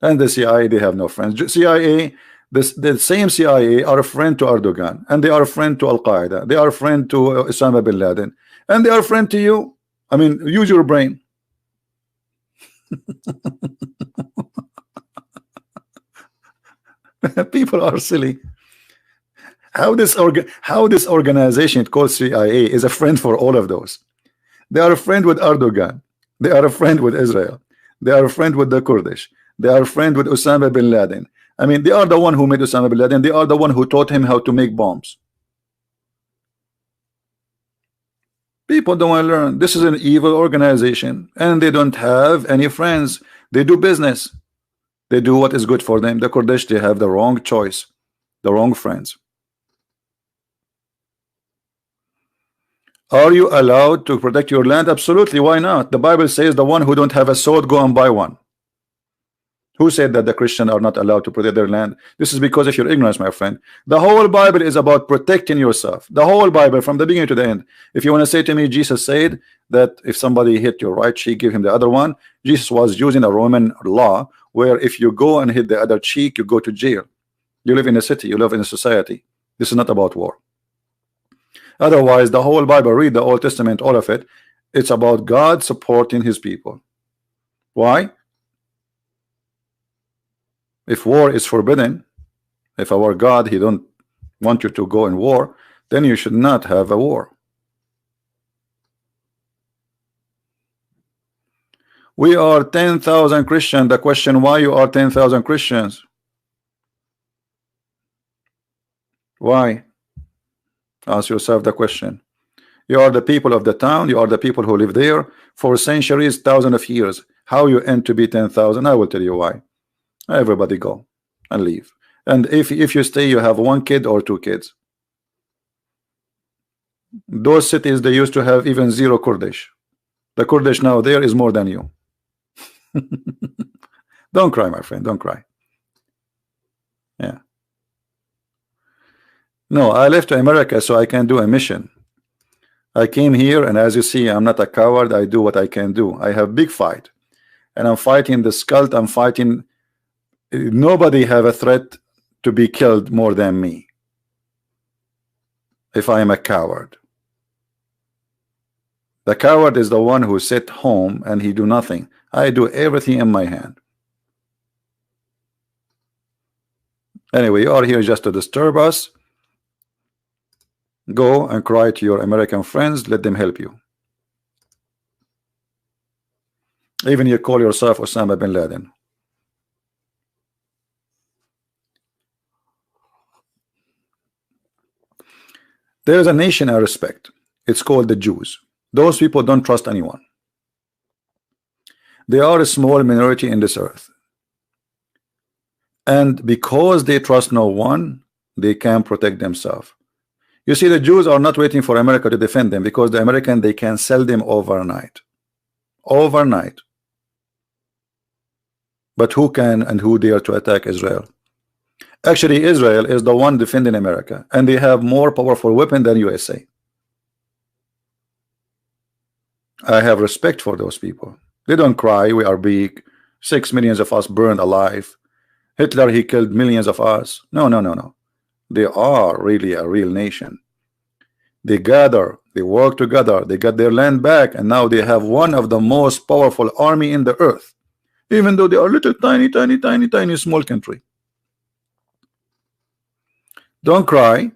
and the CIA, they have no friends. CIA, the same CIA are a friend to Erdogan, and they are a friend to Al Qaeda. They are a friend to Osama bin Laden, and they are a friend to you. I mean, use your brain. People are silly. How this organization called CIA is a friend for all of those. They are a friend with Erdogan. They are a friend with Israel. They are a friend with the Kurdish. They are a friend with Osama bin Laden. I mean, they are the one who made Osama bin Laden. They are the one who taught him how to make bombs. People don't want to learn. This is an evil organization, and they don't have any friends. They do business. They do what is good for them. The Kurdish, they have the wrong choice, the wrong friends. Are you allowed to protect your land? Absolutely. Why not? The Bible says the one who don't have a sword, go and buy one. Who said that the Christians are not allowed to protect their land? This is because of your ignorance, my friend. The whole Bible is about protecting yourself. The whole Bible, from the beginning to the end. If you want to say to me, Jesus said that if somebody hit your right cheek, give him the other one. Jesus was using a Roman law where if you go and hit the other cheek, you go to jail. You live in a city, you live in a society. This is not about war. Otherwise, the whole Bible, read the Old Testament, all of it, it's about God supporting his people. Why? If war is forbidden, if our God, he don't want you to go in war, then you should not have a war. We are 10,000 Christians. The question, why you are 10,000 Christians? Why? Ask yourself the question. You are the people of the town. You are the people who live there for centuries, thousands of years. How you end to be 10,000? I will tell you why. Everybody go and leave. And if you stay, you have one kid or two kids. Those cities, they used to have even zero Kurdish. The Kurdish now there is more than you. Don't cry, my friend. Don't cry. Yeah. No, I left to America so I can do a mission. I came here, and as you see, I'm not a coward. I do what I can do. I have big fight, and I'm fighting this cult. I'm fighting. Nobody have a threat to be killed more than me. If I am a coward, the coward is the one who sit home and he do nothing. I do everything in my hand. Anyway, you are here just to disturb us. Go and cry to your American friends, let them help you. Even you call yourself Osama bin Laden. There is a nation I respect. It's called the Jews. Those people don't trust anyone. They are a small minority in this earth. And because they trust no one, they can protect themselves. You see, the Jews are not waiting for America to defend them, because the American, they can sell them overnight. Overnight. But who can and who dare to attack Israel? Actually, Israel is the one defending America, and they have more powerful weapon than USA. I have respect for those people. They don't cry, we are big, 6 million of us burned alive. Hitler, he killed millions of us. No, no, no, no. They are really a real nation. They gather, they work together, they got their land back, and now they have one of the most powerful army in the earth, even though they are little tiny small country. Don't cry,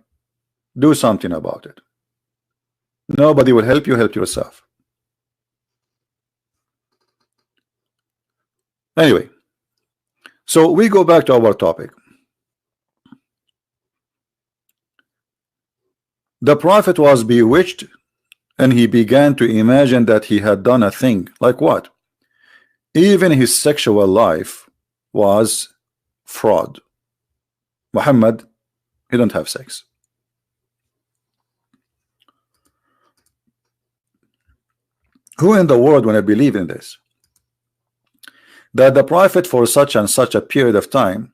do something about it. Nobody will help you, help yourself. Anyway, so we go back to our topic. The prophet was bewitched, and he began to imagine that he had done a thing. Like what? Even his sexual life was fraud. Muhammad, he don't have sex. Who in the world wanna believe in this? That the prophet for such and such a period of time,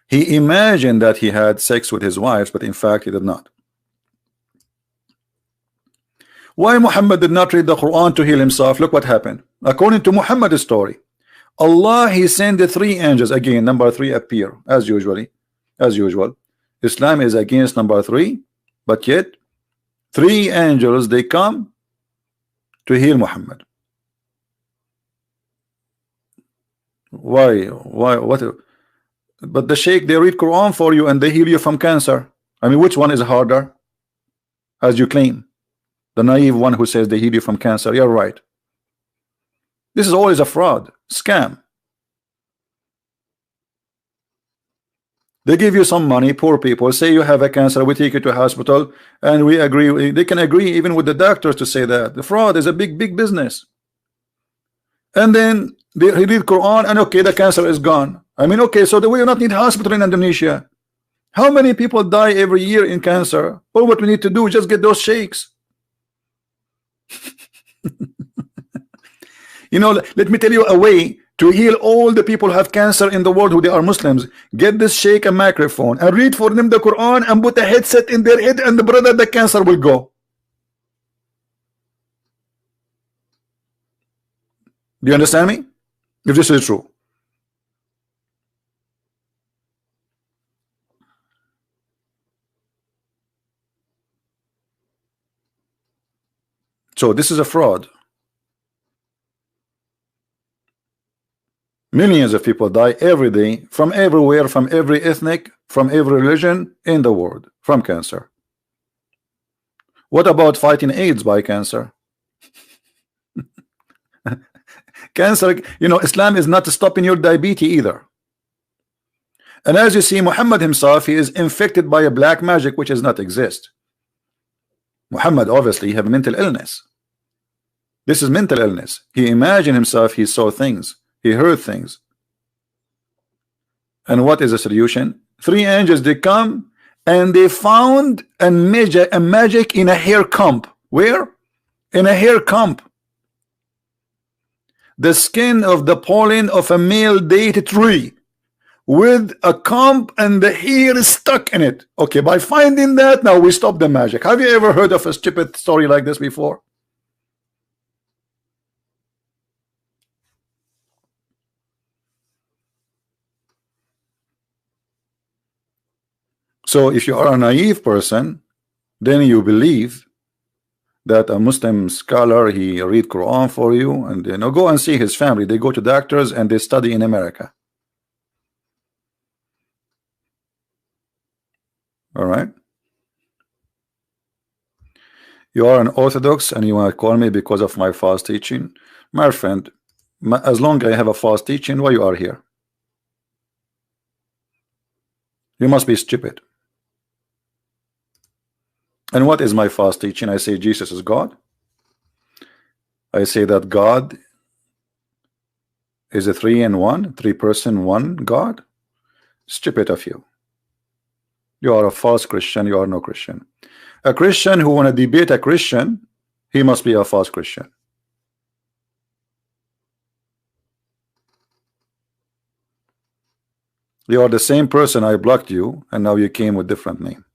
he imagined that he had sex with his wives, but in fact he did not. Why Muhammad did not read the Quran to heal himself? Look what happened. According to Muhammad's story, Allah, he sent the 3 angels. Again, number 3 appear as usual. Islam is against number 3, but yet 3 angels, they come to heal Muhammad. Why? What? But the Sheikh, they read Quran for you and they heal you from cancer. I mean, which one is harder, as you claim? The naive one who says they heal you from cancer. You're right. This is always a fraud, scam. They give you some money, poor people, say you have a cancer, we take you to a hospital, and we agree. They can agree even with the doctors to say that. The fraud is a big business. And then they read Quran, and okay, the cancer is gone. I mean, okay, so we do not need hospital in Indonesia. How many people die every year in cancer? All what we need to do is just get those sheikhs. You know, let me tell you a way to heal all the people who have cancer in the world who they are Muslims. Get this sheikh a microphone and read for them the Quran and put a headset in their head, and the brother, the cancer will go. Do you understand me? If this is true. So this is a fraud. Millions of people die every day from everywhere, from every ethnic, from every religion in the world, from cancer. What about fighting AIDS by cancer? Cancer, you know, Islam is not stopping your diabetes either. And as you see, Muhammad himself, he is infected by a black magic which does not exist. Muhammad obviously have mental illness. This is mental illness. He imagined himself, he saw things, he heard things. And what is the solution? 3 angels, they come and they found a magic in a hair comb. Where? In a hair comb. The skin of the pollen of a male date tree with a comb, and the hair is stuck in it. Okay, by finding that, now we stop the magic. Have you ever heard of a stupid story like this before? So if you are a naive person, then you believe that a Muslim scholar, he read Quran for you, and you know, go and see his family. They go to doctors and they study in America. All right. You are an Orthodox and you want to call me because of my false teaching? My friend, as long as I have a false teaching, why you are here? You must be stupid. And what is my false teaching? I say Jesus is God. I say that God is a three-person, one God. Stupid of you. You are a false Christian. You are no Christian. A Christian who want to debate a Christian, he must be a false Christian. You are the same person. I blocked you, and now you came with different name.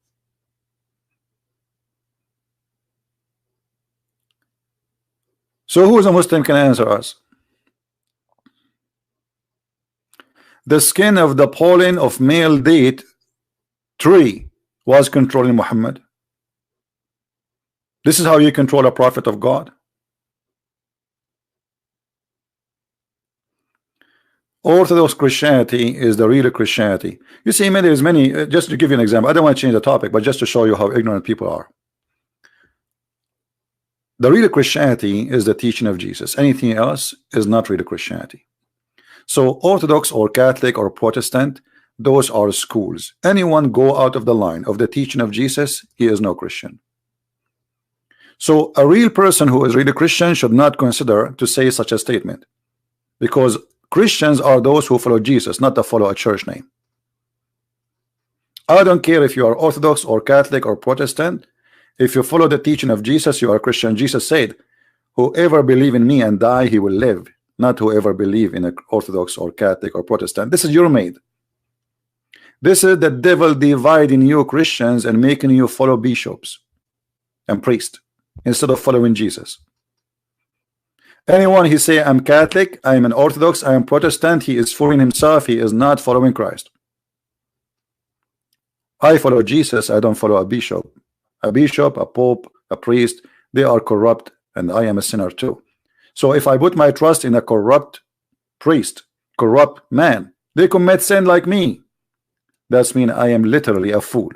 So who is a Muslim can answer us? The skin of the pollen of male date tree was controlling Muhammad. This is how you control a prophet of God. Orthodox Christianity is the real Christianity. You see, there's many, just to give you an example, I don't want to change the topic, but just to show you how ignorant people are. The real Christianity is the teaching of Jesus. Anything else is not real Christianity. So Orthodox or Catholic or Protestant, those are schools. Anyone go out of the line of the teaching of Jesus, he is no Christian. So a real person who is really Christian should not consider to say such a statement, because Christians are those who follow Jesus, not to follow a church name. I don't care if you are Orthodox or Catholic or Protestant. If you follow the teaching of Jesus, you are a Christian. Jesus said, whoever believe in me and die, he will live. Not whoever believe in an Orthodox or Catholic or Protestant. This is your made. This is the devil dividing you Christians and making you follow bishops and priests instead of following Jesus. Anyone he say I'm Catholic, I'm an Orthodox, I am Protestant, he is fooling himself. He is not following Christ. I follow Jesus. I don't follow a bishop. A bishop, a pope, a priest, they are corrupt, and I am a sinner too. So if I put my trust in a corrupt priest, corrupt man, they commit sin like me. That's mean I am literally a fool.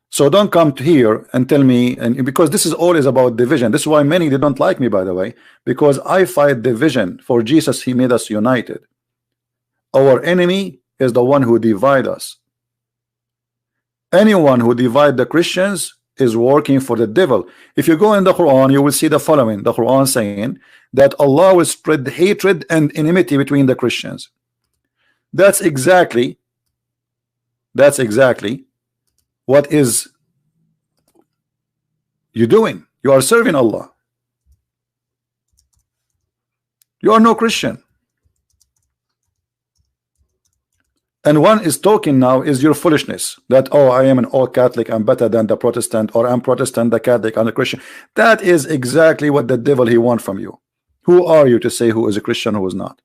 So don't come to here and tell me, and because this is always about division. This is why many they don't like me, by the way, because I fight division. For Jesus, he made us united. Our enemy is the one who divide us. Anyone who divide the Christians is working for the devil. If you go in the Quran, you will see the following. The Quran saying that Allah will spread hatred and enmity between the Christians. That's exactly what is you doing. You are serving Allah. You are no Christian. And one is talking now is your foolishness that, oh, I am an old Catholic, I'm better than the Protestant, or I'm Protestant, the Catholic, and the Christian. That is exactly what the devil he wants from you. Who are you to say who is a Christian, who is not?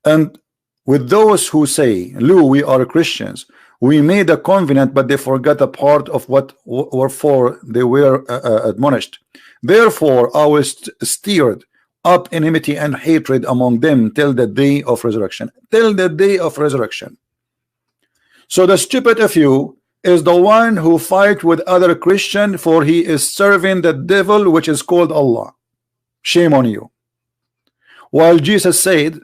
And with those who say, Lou, we are Christians, we made a covenant, but they forgot a part of what wherefore they were admonished. Therefore, I was steered up enmity and hatred among them till the day of resurrection. Till the day of resurrection. So the stupid of you is the one who fight with other Christian, for he is serving the devil, which is called Allah. Shame on you. While Jesus said,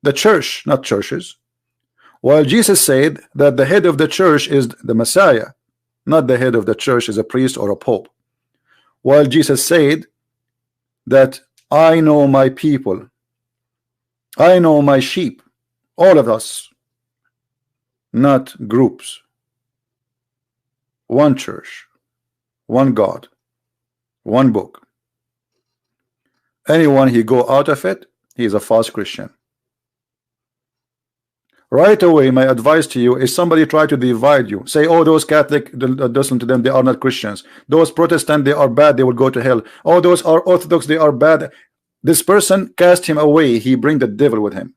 the church, not churches, while Jesus said that the head of the church is the Messiah, not the head of the church is a priest or a pope. While Jesus said that I know my people, I know my sheep, all of us, not groups. One church, one God, one book. Anyone he go out of it, he is a false Christian. Right away, my advice to you is somebody try to divide you. Say, oh, those Catholic, listen to them, they are not Christians. Those Protestant, they are bad, they will go to hell. Oh, those are Orthodox, they are bad. This person, cast him away. He bring the devil with him.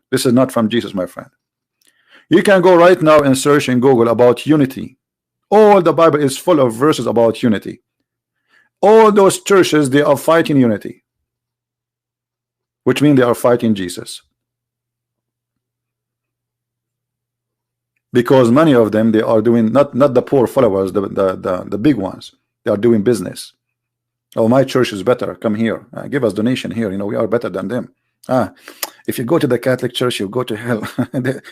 This is not from Jesus, my friend. You can go right now and search in Google about unity. All the Bible is full of verses about unity. All those churches, they are fighting unity, which means they are fighting Jesus. because many of them, they are doing not the poor followers, the big ones. They are doing business. Oh, my church is better. Come here, give us donation here. You know, we are better than them. If you go to the Catholic Church, you go to hell.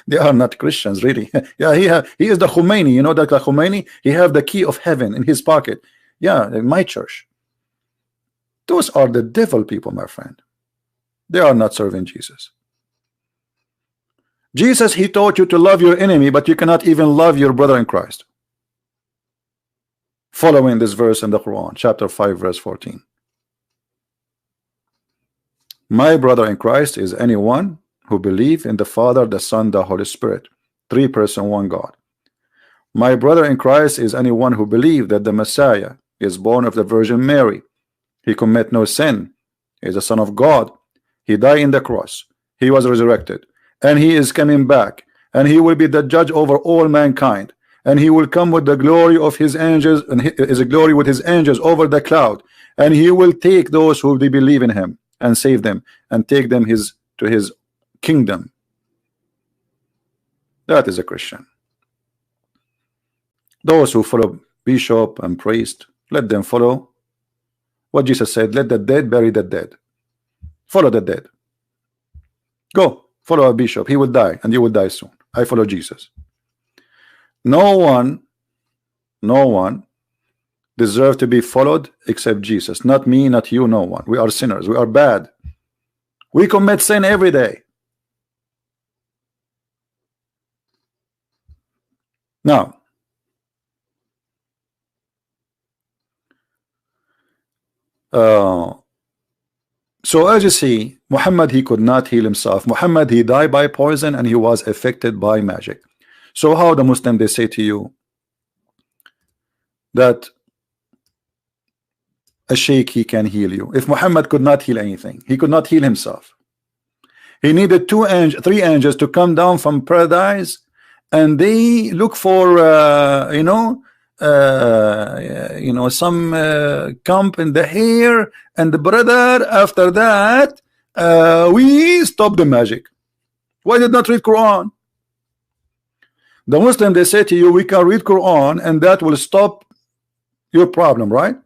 they are not Christians, really. Yeah, he is the Khomeini. You know that the Khomeini, he have the key of heaven in his pocket. Yeah, in my church. Those are the devil people, my friend. They are not serving Jesus. Jesus, he taught you to love your enemy, but you cannot even love your brother in Christ. Following this verse in the Quran, chapter 5, verse 14. My brother in Christ is anyone who believes in the Father, the Son, the Holy Spirit, 3 persons, 1 God. My brother in Christ is anyone who believes that the Messiah is born of the Virgin Mary. He commit no sin. He is the Son of God. He died in the cross. He was resurrected, and he is coming back, and he will be the judge over all mankind, and he will come with the glory of his angels, and his glory with his angels over the cloud, and he will take those who believe in him and save them and take them to his kingdom. That is a Christian. Those who follow bishop and priest, let them follow what Jesus said. Let the dead bury the dead. Follow the dead. Go follow a bishop. He will die and you will die soon. I follow Jesus. No one deserve to be followed except Jesus. Not me, not you, no one. We are sinners. We are bad. We commit sin every day. Now, so as you see, Muhammad, he could not heal himself. Muhammad, he died by poison and he was affected by magic. So how the Muslim, they say to you that a sheikh, he can heal you. If Muhammad could not heal anything, he could not heal himself. He needed 3 angels to come down from paradise, and they look for some comb in the hair, and the brother after that we stop the magic. Why did not read Quran? The Muslim, they say to you, we can read Quran and that will stop your problem, right?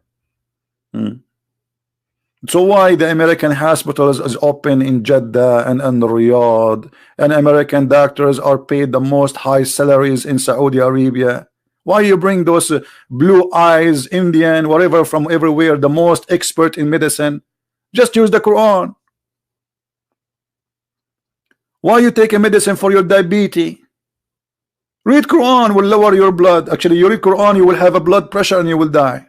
So why the American hospitals is open in Jeddah and Riyadh, and American doctors are paid the most high salaries in Saudi Arabia? Why you bring those blue eyes Indian whatever from everywhere, the most expert in medicine? Just use the Quran. Why you take a medicine for your diabetes? Read Quran, will lower your blood. Actually, you read Quran, you will have a blood pressure and you will die.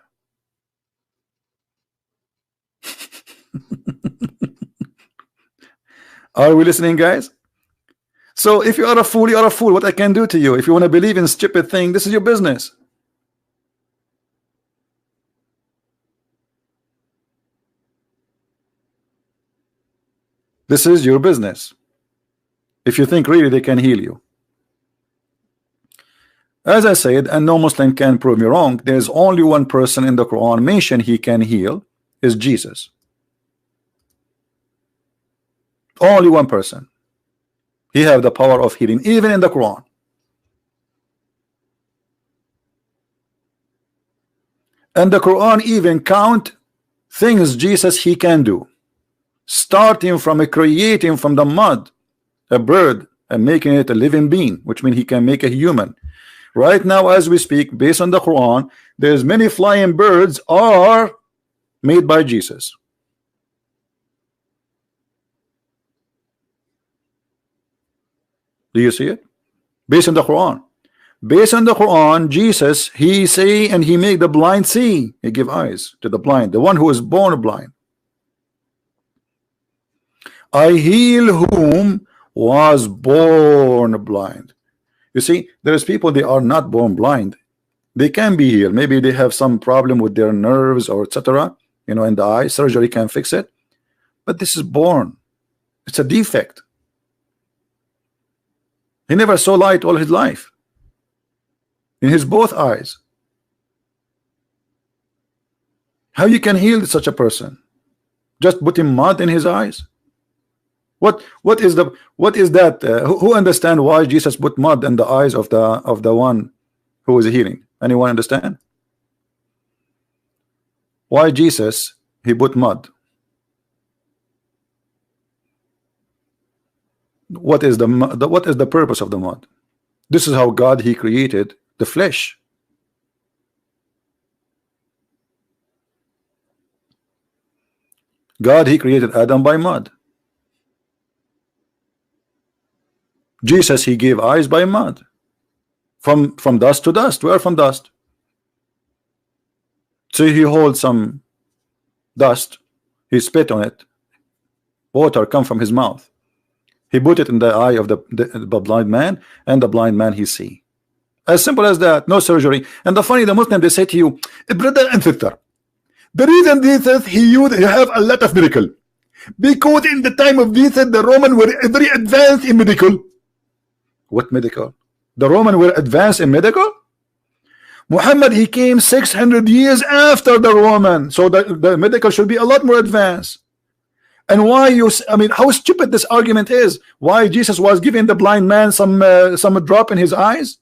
Are we listening, guys? So if you are a fool, you are a fool. What I can do to you? If you want to believe in stupid thing, this is your business. This is your business. If you think really they can heal you. As I said, and no Muslim can prove me wrong, there's only one person in the Quran mentioned he can heal, is Jesus. Only one person. He have the power of healing, even in the Quran. And the Quran even count things Jesus he can do, starting from creating from the mud a bird and making it a living being, which means he can make a human. Right now as we speak, based on the Quran, there's many flying birds are made by Jesus. Do you see it? Based on the Quran. Based on the Quran, Jesus, he say and he make the blind see. He give eyes to the blind, the one who is born blind. I heal whom was born blind. You see, there's people, they are not born blind. They can be healed. Maybe they have some problem with their nerves or etc. You know, in the eye, surgery can fix it. But this is born. It's a defect. He never saw light all his life. In his both eyes. How you can heal such a person? Just putting mud in his eyes? What is that? Who understand why Jesus put mud in the eyes of the one who was healing? Anyone understand? Why Jesus he put mud? What is the purpose of the mud? This is how God he created the flesh. God he created Adam by mud. Jesus he gave eyes by mud. From dust to dust. Where from dust? So he holds some dust, he spit on it, water come from his mouth. He put it in the eye of the blind man, and the blind man he see. As simple as that, no surgery. And the funny, the Muslim they say to you, brother and sister, the reason Jesus he have a lot of miracle, because in the time of Jesus the Roman were very advanced in medical. What medical? The Roman were advanced in medical? Muhammad he came 600 years after the Roman, so the medical should be a lot more advanced. And why you? I mean, how stupid this argument is. Why Jesus was giving the blind man some drop in his eyes?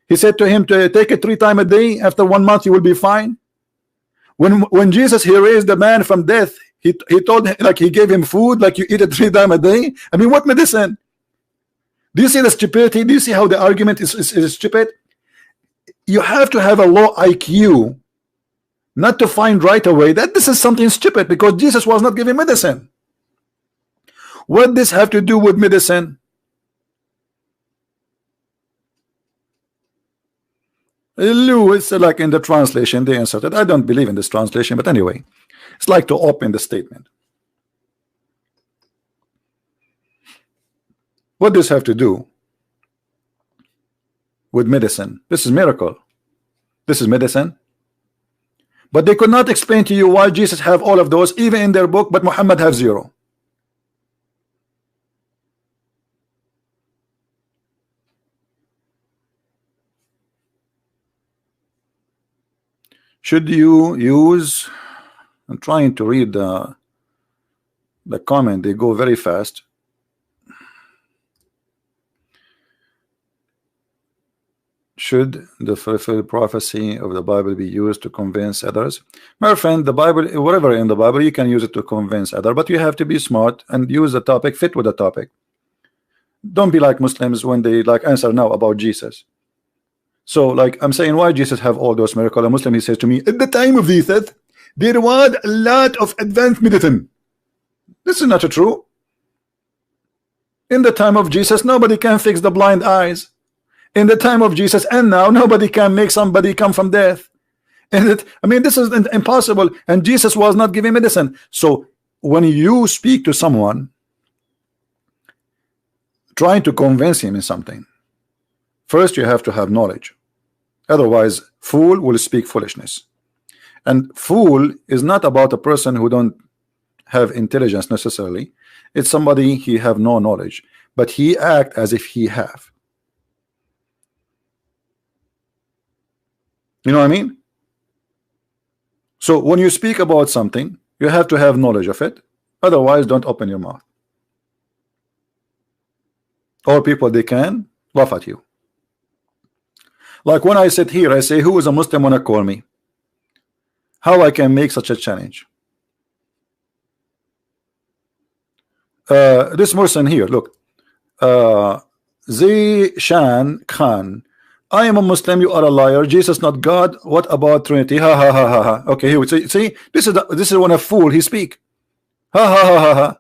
He said to him to take it 3 times a day. After 1 month, you will be fine. When Jesus he raised the man from death, he told him, like he gave him food, like you eat it 3 times a day. I mean, what medicine? Do you see the stupidity? Do you see how the argument is stupid? You have to have a low IQ not to find right away that this is something stupid, because Jesus was not giving medicine. What does this have to do with medicine? It's like in the translation they inserted. I don't believe in this translation, but anyway, it's like to open the statement. What does this have to do with medicine? This is miracle. This is medicine. But they could not explain to you why Jesus have all of those, even in their book, but Muhammad have 0. Should you use? I'm trying to read the comment. They go very fast. Should the fulfilled prophecy of the Bible be used to convince others? My friend, the Bible, whatever in the Bible, you can use it to convince others, but you have to be smart and use the topic, fit with the topic. Don't be like Muslims when they like answer now about Jesus. So like I'm saying, why Jesus have all those miracles? A Muslim he says to me, at the time of Jesus there was a lot of advanced medicine. This is not true. In the time of Jesus nobody can fix the blind eyes. In the time of Jesus and now nobody can make somebody come from death. And I mean, this is impossible, and Jesus was not giving medicine. So when you speak to someone trying to convince him in something, first you have to have knowledge. Otherwise fool will speak foolishness, and fool is not about a person who don't have intelligence necessarily. It's somebody he have no knowledge, but he act as if he have. You know what I mean? So when you speak about something, you have to have knowledge of it. Otherwise, don't open your mouth. Or people, they can laugh at you. Like when I sit here, I say, who is a Muslim wanna call me? How I can make such a challenge? This person here, look, Zishan Khan. I am a Muslim, you are a liar. Jesus not God. What about Trinity? Ha ha ha ha ha. Okay, here we see this is when a fool he speak. Ha ha ha ha ha.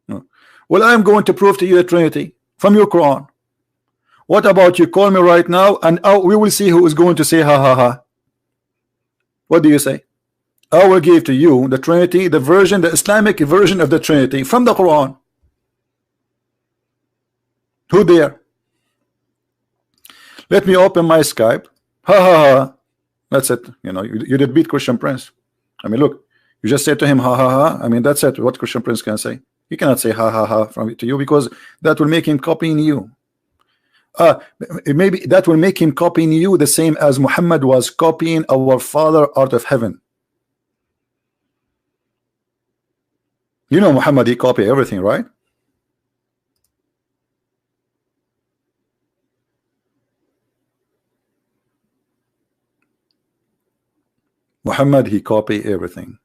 No. Well, I am going to prove to you the Trinity from your Quran. What about you? Call me right now, and we will see who is going to say ha ha ha. What do you say? I will give to you the Trinity, the version, the Islamic version of the Trinity from the Quran. Who there? Let me open my Skype. Ha ha ha. That's it. You know, you did beat Christian Prince. I mean, look, you just said to him ha ha ha. I mean, that's it. What Christian Prince can say? He cannot say ha ha ha to you, because that will make him copying you. Maybe that will make him copying you the same as Muhammad was copying our Father out of heaven. You know, Muhammad he copied everything, right? Muhammad, he copy everything.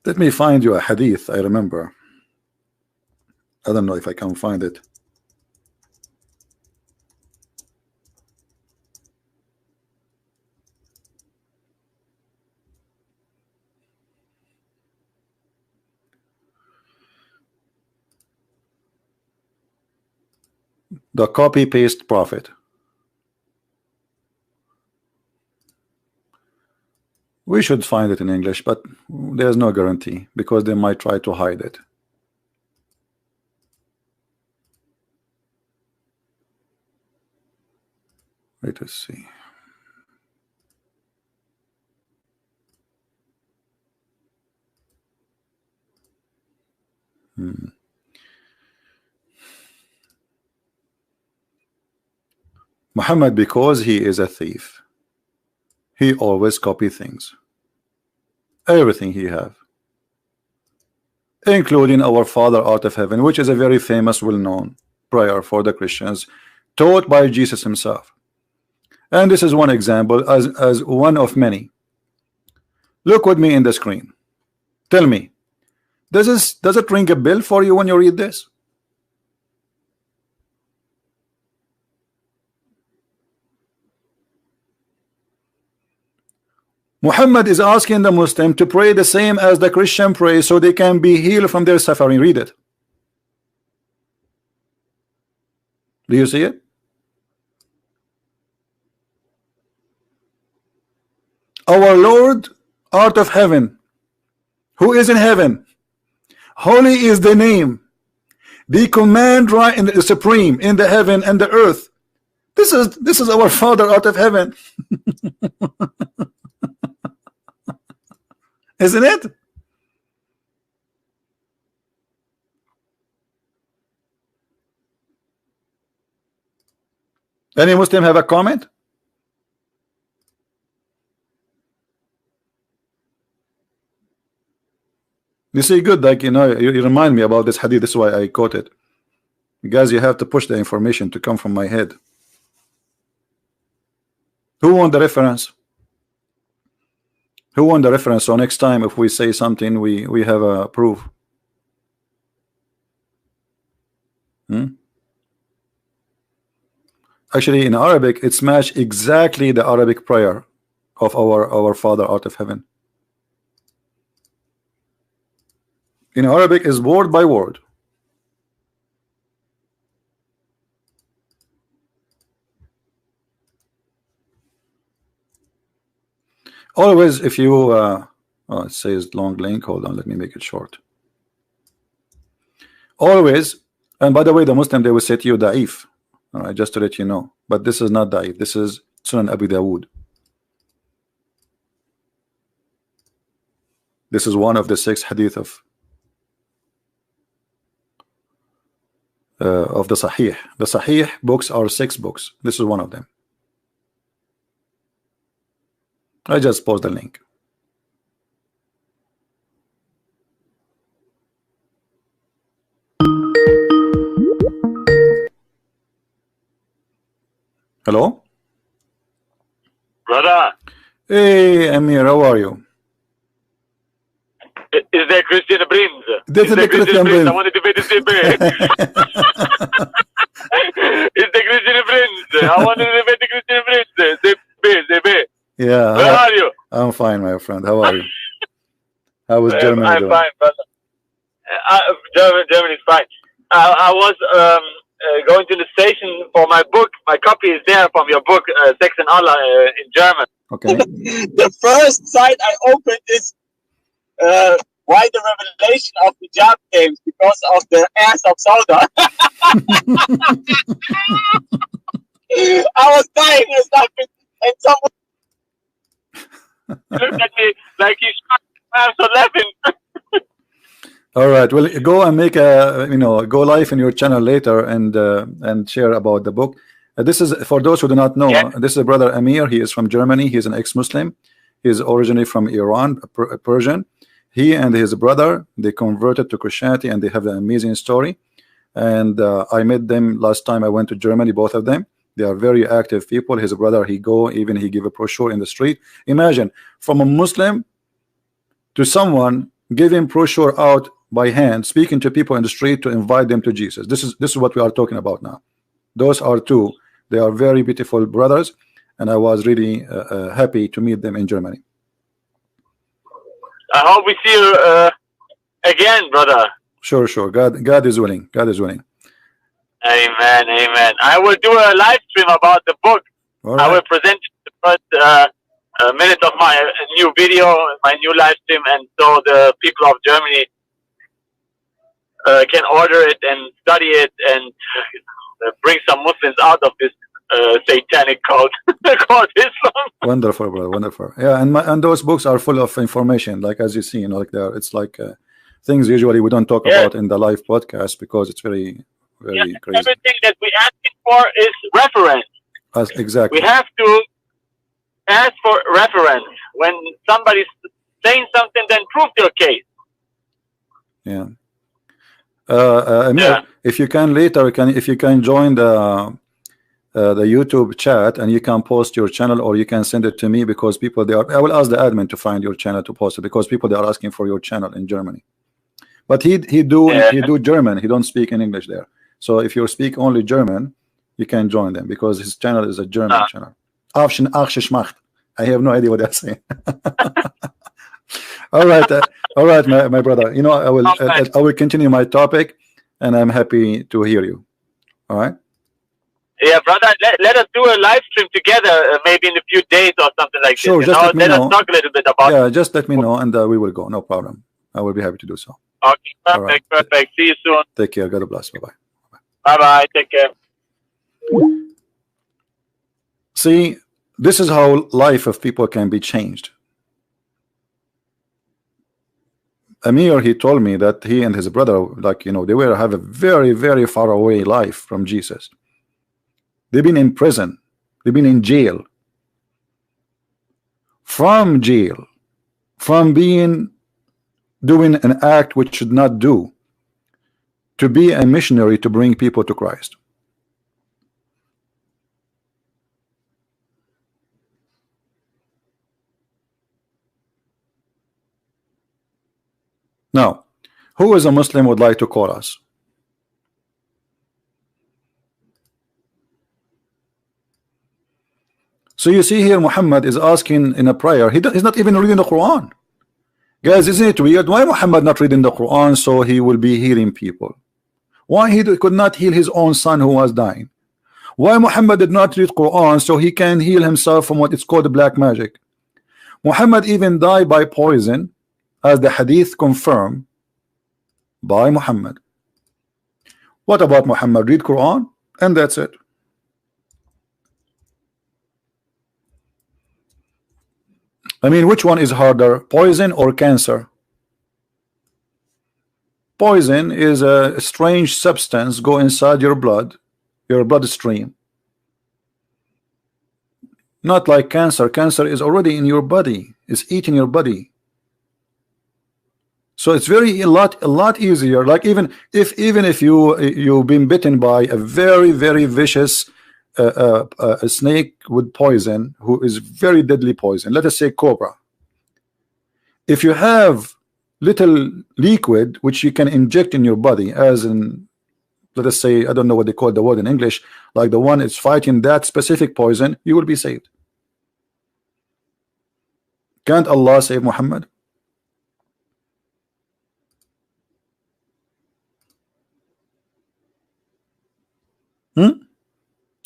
Let me find you a hadith. I remember. I don't know if I can find it. The copy-paste prophet. We should find it in English, but there's no guarantee because they might try to hide it. Let us see. Muhammad, because he is a thief, he always copy things. Everything he have, including our Father out of heaven, which is a very famous, well-known prayer for the Christians, taught by Jesus himself. And this is one example as one of many. Look with me in the screen. Tell me, does it ring a bell for you when you read this? Muhammad is asking the Muslim to pray the same as the Christian pray so they can be healed from their suffering. Read it. Do you see it? Our Lord out of heaven, who is in heaven, holy is the name, the command right in the supreme in the heaven and the earth. This is our Father out of heaven. Isn't it? Any Muslim have a comment? You see, good, like, you know, you remind me about this hadith. This is why I quote it. Guys, you have to push the information to come from my head. Who won the reference? Who won the reference? So next time if we say something, we have a proof. Actually, in Arabic, it's matched exactly the Arabic prayer of our Father out of heaven. In Arabic is word by word. Always, if you oh, it says long link. Hold on, let me make it short. Always, and by the way, the Muslim, they will say to you da'if. All right, just to let you know. But this is not da'if. This is Sunan Abu Dawood. This is one of the 6 hadith of the Sahih. The Sahih books are 6 books. This is one of them. I just post the link. Hello? Brother. Hey, Amir, how are you? Is there Christian Prince? This is the Christian Prince. I want to debate this debate. Is the Christian Prince? I want to debate the Christian Prince. Debate. Yeah. Where are you? I'm fine, my friend. How are you? How was Germany I'm doing? fine, brother. Germany is fine. I was going to the station for my book. My copy is there from your book, Sex and Allah, in German. Okay. The first site I opened is why the revelation of hijab came, because of the ass of Sauda. I was dying and stuff, and someone looked at me like he's so laughing. All right. Well, go and make a go live in your channel later and share about the book. This is for those who do not know. Yeah. This is brother Amir. He is from Germany. He is an ex-Muslim. He is originally from Iran, a Persian. He and his brother, they converted to Christianity, and they have an amazing story. And I met them last time I went to Germany, both of them. They are very active people. His brother, he give a brochure in the street. Imagine, from a Muslim to someone giving brochure out by hand, speaking to people in the street to invite them to Jesus. This is what we are talking about now. Those are two. They are very beautiful brothers, and I was really happy to meet them in Germany. I hope we see you again, brother. Sure. God is willing. God is willing. Amen. Amen. I will do a live stream about the book. All I will right. present the first minute of my new video, my new live stream, and so the people of Germany can order it and study it and bring some Muslims out of this satanic cult called Islam. Wonderful, brother. Wonderful. Yeah, and those books are full of information, like as you see, you know, like there, it's like things usually we don't talk about in the live podcast because it's very crazy. Everything that we asking for is reference. Exactly. We have to ask for reference. When somebody's saying something, then prove your case. Yeah. Amir, if you can later, if you can join the YouTube chat and you can post your channel, or you can send it to me, because people I will ask the admin to find your channel to post it, because people they are asking for your channel in Germany. But he do German. He don't speak in English there. So if you speak only German, you can join them, because his channel is a German channel. I have no idea what they're saying. All right, my brother. You know, I will continue my topic, and I'm happy to hear you. All right. Yeah, brother. Let us do a live stream together, maybe in a few days or something like sure, this. Just let me know. Let us talk a little bit about. Yeah, just let me know, and we will go. No problem. I will be happy to do so. Okay, perfect, perfect. See you soon. Take care. God bless. Bye bye. Bye bye. Take care. See, this is how life of people can be changed. Amir, he told me that he and his brother, like, you know, they have a very, very far away life from Jesus. They've been in prison. They've been in jail. From jail, from doing an act which should not do, to be a missionary to bring people to Christ. Now, who is a Muslim would like to call us? So you see here, Muhammad is asking in a prayer. He's not even reading the Quran. Guys, isn't it weird? Why Muhammad not reading the Quran so he will be healing people? Why he could not heal his own son who was dying? Why Muhammad did not read Quran so he can heal himself from what is called black magic? Muhammad even died by poison, as the hadith confirm by Muhammad. What about Muhammad? Read Quran and that's it. I mean, which one is harder, poison or cancer? Poison is a strange substance go inside your bloodstream. Not like cancer. Cancer is already in your body. It's eating your body. So it's a lot easier. Like even if you've been bitten by a very, very vicious a snake with poison, who is very deadly poison, let us say cobra. If you have little liquid which you can inject in your body, as in, let us say, I don't know what they call the word in English, like the one is fighting that specific poison, you will be saved. Can't Allah save Muhammad?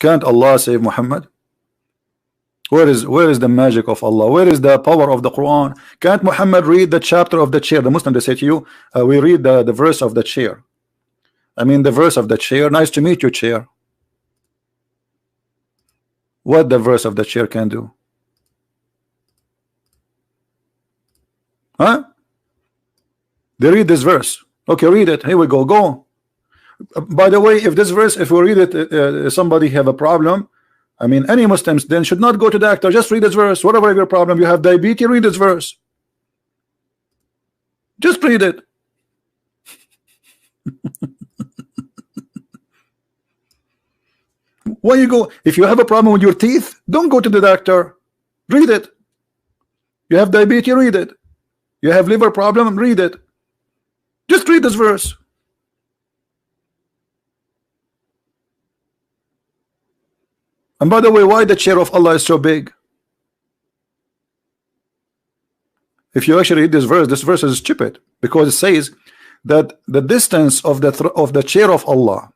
Can't Allah save Muhammad? Where is the magic of Allah? Where is the power of the Quran? Can't Muhammad read the chapter of the chair? The Muslim, they say to you, we read the verse of the chair. I mean the verse of the chair. Nice to meet you, chair. What the verse of the chair can do? Huh? They read this verse. Okay, read it. Here we go. Go. By the way, if this verse, if we read it, somebody have a problem, I mean, any Muslims then should not go to the doctor. Just read this verse. Whatever your problem, you have diabetes, read this verse. Just read it. Why you go? If you have a problem with your teeth, don't go to the doctor. Read it. You have diabetes, read it. You have liver problem, read it. Just read this verse. And by the way, why the chair of Allah is so big? If you actually read this verse is stupid, because it says that the distance of the chair of Allah,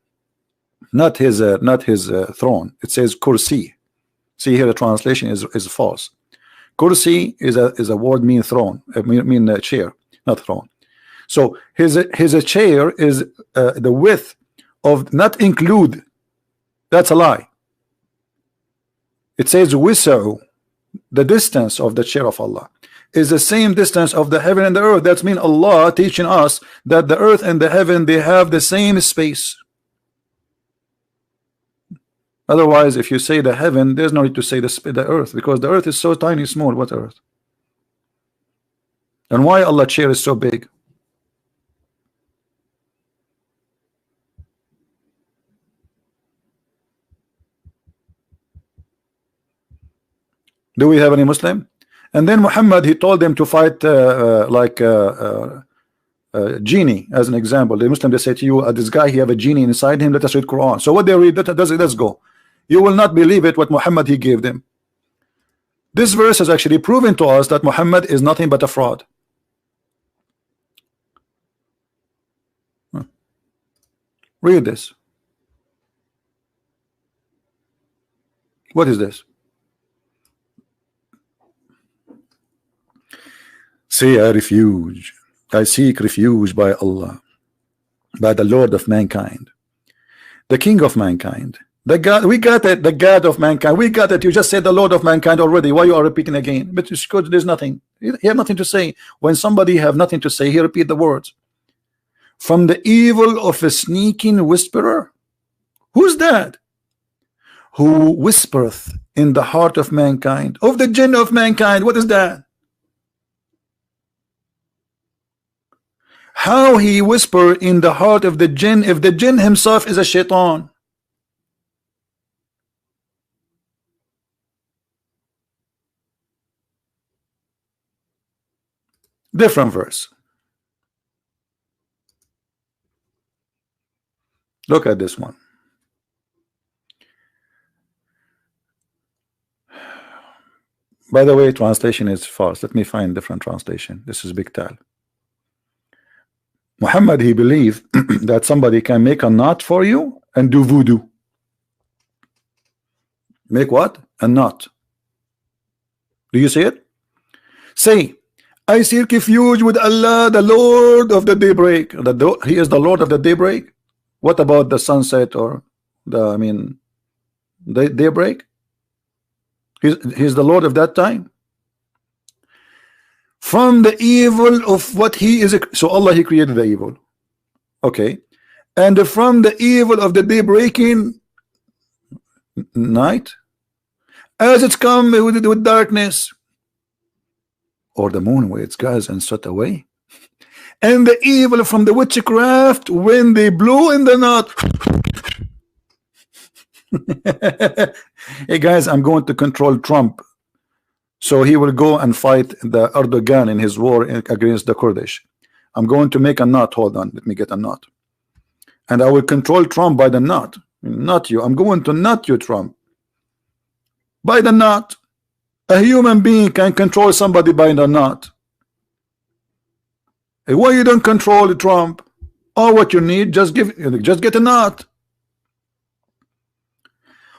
not his throne. It says kursi. See here, the translation is false. Kursi is a word mean throne, mean chair, not throne. So his chair is the width of, not include. That's a lie. It says wisa'u, the distance of the chair of Allah is the same distance of the heaven and the earth. That's mean Allah teaching us that the earth and the heaven, they have the same space. Otherwise, if you say the heaven, there's no need to say the earth, because the earth is so tiny, small. What earth? And why Allah chair is so big? Do we have any Muslim? And then Muhammad, he told them to fight genie, as an example. The Muslim, they say to you, this guy, he have a genie inside him, let us read Quran. So what they read, let's go. You will not believe it, what Muhammad he gave them. This verse has actually proven to us that Muhammad is nothing but a fraud. Read this. What is this? Say, I seek refuge by Allah, by the Lord of mankind, the King of mankind, the God. We got it, the God of mankind. We got it. You just said the Lord of mankind already. Why you are repeating again? But it's good. There's nothing. You have nothing to say. When somebody have nothing to say, he repeat the words. From the evil of a sneaking whisperer. Who's that? Who whispereth in the heart of mankind, of the jinn of mankind. What is that? How he whisper in the heart of the jinn, if the jinn himself is a shaitan? Different verse. Look at this one. By the way, translation is false. Let me find different translation. This is Big Tal. Muhammad, he believed that somebody can make a knot for you and do voodoo. Make what? A knot. Do you see it? Say, I seek refuge with Allah, the Lord of the daybreak. He is the Lord of the daybreak. What about the sunset or the daybreak? He's the Lord of that time. From the evil of what he is. So Allah, he created the evil. Okay. And from the evil of the day breaking night, as it's come with darkness, or the moon where it goes and shut away, and the evil from the witchcraft when they blew in the knot. Hey guys, I'm going to control Trump, so he will go and fight the Erdogan in his war against the Kurdish. I'm going to make a knot. Hold on, let me get a knot, and I will control Trump by the knot. Not you. I'm going to knot you, Trump, by the knot. A human being can control somebody by the knot. Hey, why you don't control Trump? All what you need, just get a knot.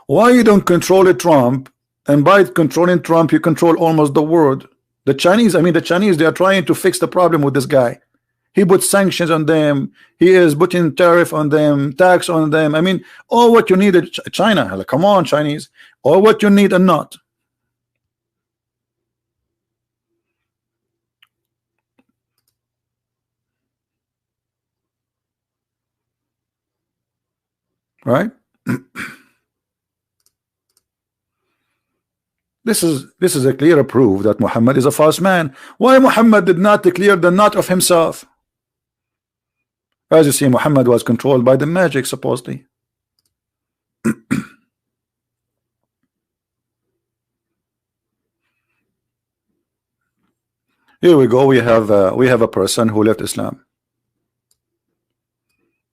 Why you don't control Trump? And by controlling Trump, you control almost the world. The Chinese, they are trying to fix the problem with this guy. He put sanctions on them. He is putting tariff on them, tax on them. I mean, all what you need is China. Like, come on, Chinese. All what you need a knot. Right? This is a clear proof that Muhammad is a false man. Why Muhammad did not declare the knot of himself? As you see, Muhammad was controlled by the magic, supposedly. Here we go. We have a person who left Islam.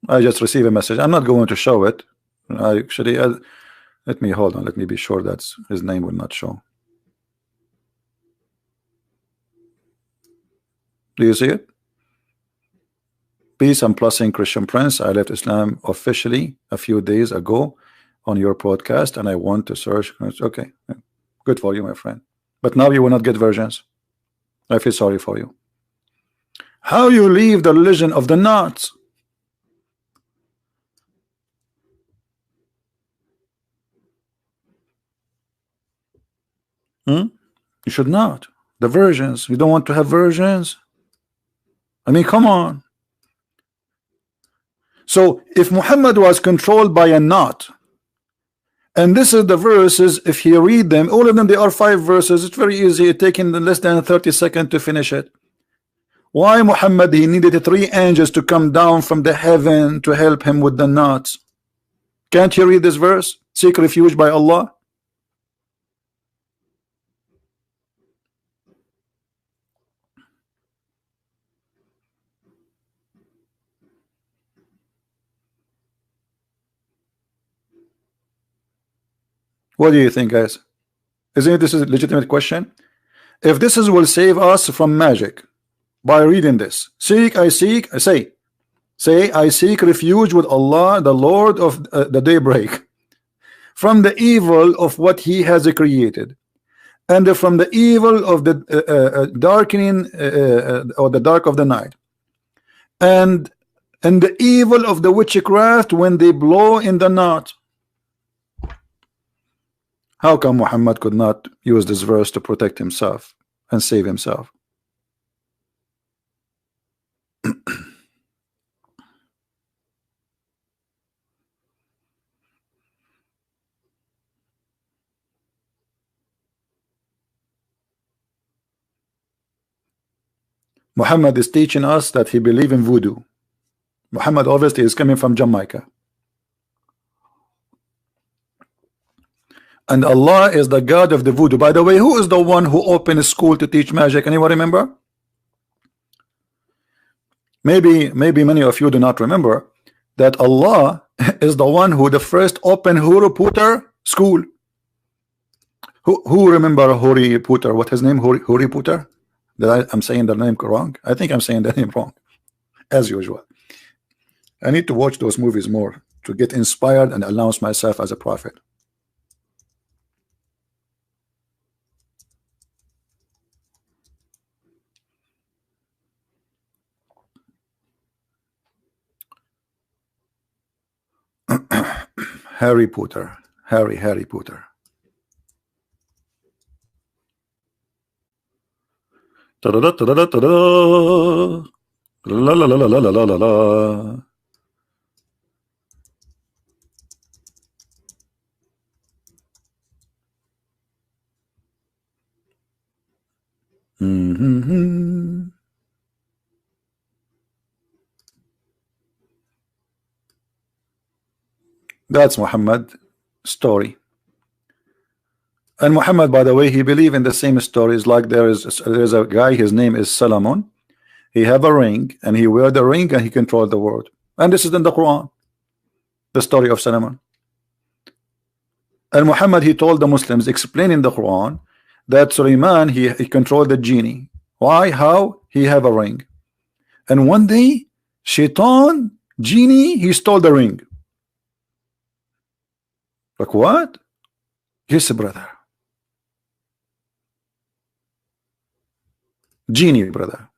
I just received a message. I'm not going to show it. I actually let me hold on. Let me be sure that his name will not show. Do you see it? Peace and blessing, Christian Prince. I left Islam officially a few days ago on your podcast, and I want to search. Okay, good for you, my friend. But now you will not get versions. I feel sorry for you. How you leave the religion of the knots? You should not. The versions. You don't want to have versions? I mean, come on. So if Muhammad was controlled by a knot, and this is the verses, if you read them, all of them, they are 5 verses. It's very easy. It's taking less than 30 seconds to finish it. Why Muhammad, he needed 3 angels to come down from the heaven to help him with the knots? Can't you read this verse? Seek refuge by Allah. What do you think, guys? Isn't this a legitimate question? If this will save us from magic by reading this, I seek refuge with Allah, the Lord of the daybreak, from the evil of what He has created, and from the evil of the darkening or the dark of the night, and the evil of the witchcraft when they blow in the knot. How come Muhammad could not use this verse to protect himself and save himself? Muhammad is teaching us that he believes in voodoo. Muhammad obviously is coming from Jamaica. And Allah is the God of the voodoo. By the way, who is the one who opened a school to teach magic? Anyone remember? Maybe many of you do not remember that Allah is the one who the first opened Huri Puter school. Who remember Huri Puter? What his name? Huri Puter? I'm saying the name wrong? I think I'm saying the name wrong, as usual. I need to watch those movies more to get inspired and announce myself as a prophet. Harry Potter. Harry Potter. La la la la la la la la la. That's Muhammad's story. And Muhammad, by the way, he believed in the same stories. Like there's a guy, his name is Solomon. He have a ring, and he wear the ring, and he controlled the world. And this is in the Quran, the story of Solomon. And Muhammad, he told the Muslims, explaining the Quran, that Suleiman, he controlled the genie. Why? How? He have a ring. And one day, Shaitan, genie, he stole the ring. Like what? Yes, brother. Genie, brother.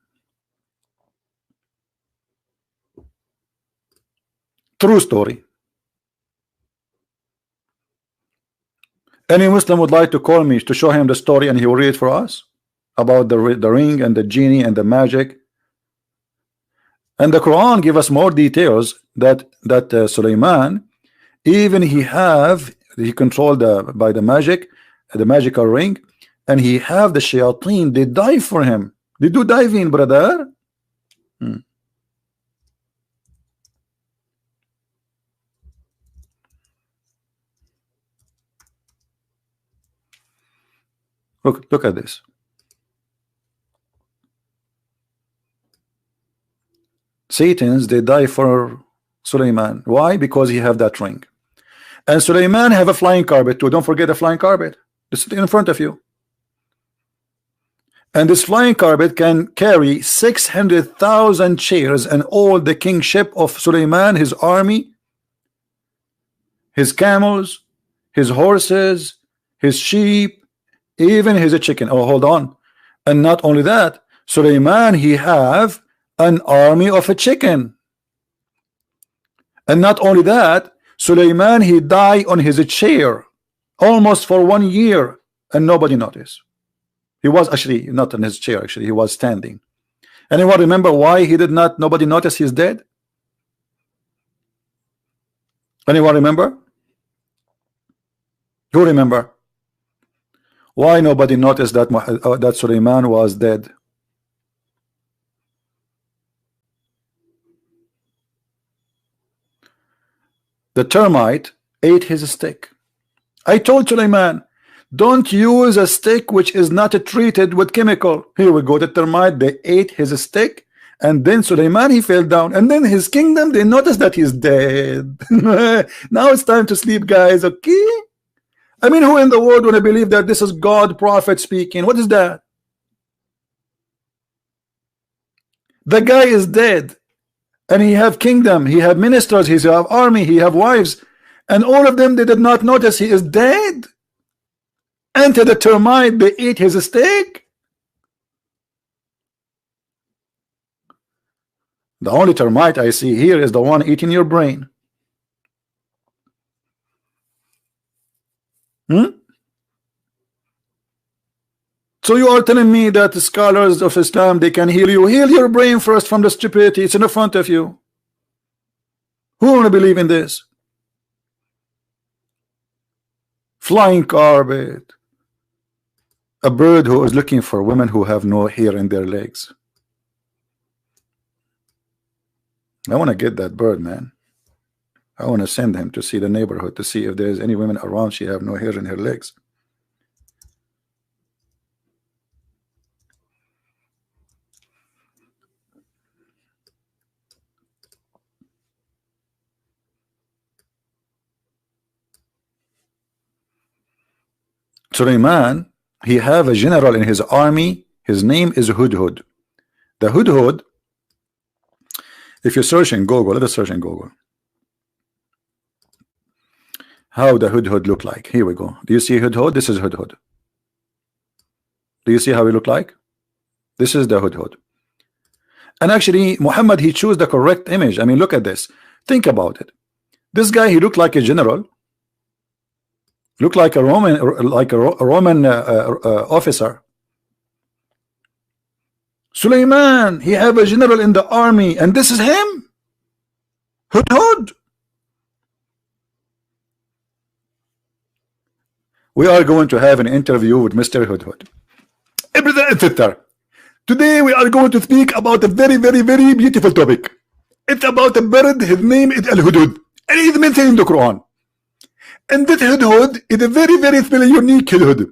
True story. Any Muslim would like to call me to show him the story, and he will read it for us about the ring and the genie and the magic. And the Quran give us more details that Suleiman, even he controlled by the magic the magical ring, and he have the shayateen, they dive for him. They do diving, brother. Look at this. Satans, they die for Suleiman. Why? Because he have that ring. And Suleiman have a flying carpet too. Don't forget the flying carpet. It's in front of you. And this flying carpet can carry 600,000 chairs and all the kingship of Suleiman, his army, his camels, his horses, his sheep, even his chicken. Oh, hold on. And not only that, Suleiman, he have an army of a chicken. And not only that, Suleiman, he died on his chair almost for 1 year and nobody noticed. He was actually not in his chair, actually he was standing. Anyone remember why he did not, nobody noticed he's dead? Anyone remember? Who remember? Why nobody noticed that that Suleiman was dead? The termite ate his stick. I told Suleiman, don't use a stick which is not treated with chemical. Here we go, the termite, they ate his stick, and then Suleiman, he fell down, and then his kingdom, they noticed that he's dead. Now it's time to sleep, guys, okay? I mean, who in the world want to believe that this is God prophet speaking? What is that? The guy is dead. And he have kingdom, he have ministers, he have army, he have wives, and all of them, they did not notice he is dead. Enter the termite, they eat his steak. The only termite I see here is the one eating your brain. So you are telling me that the scholars of Islam, they can heal you? Heal your brain first from the stupidity. It's in the front of you. Who want to believe in this? Flying carpet. A bird who is looking for women who have no hair in their legs. I want to get that bird, man. I want to send him to see the neighborhood to see if there's any women around she have no hair in her legs. Suleiman, he have a general in his army. His name is Hudhud. The Hudhud, if you search in Google, let us search in Google. How the Hudhud look like? Here we go. Do you see Hudhud? This is Hudhud. Do you see how he look like? This is the Hudhud. And actually, Muhammad, he chose the correct image. I mean, look at this. Think about it. This guy, he looked like a general. Look like a Roman, officer. Suleiman, he have a general in the army, and this is him. Hudhud. We are going to have an interview with Mr. Hudhud. Today we are going to speak about a very, very, very beautiful topic. It's about a bird. His name is Al-Hudhud, and he's mentioned in the Quran. And this Hudhud is a very, very unique Hudhud,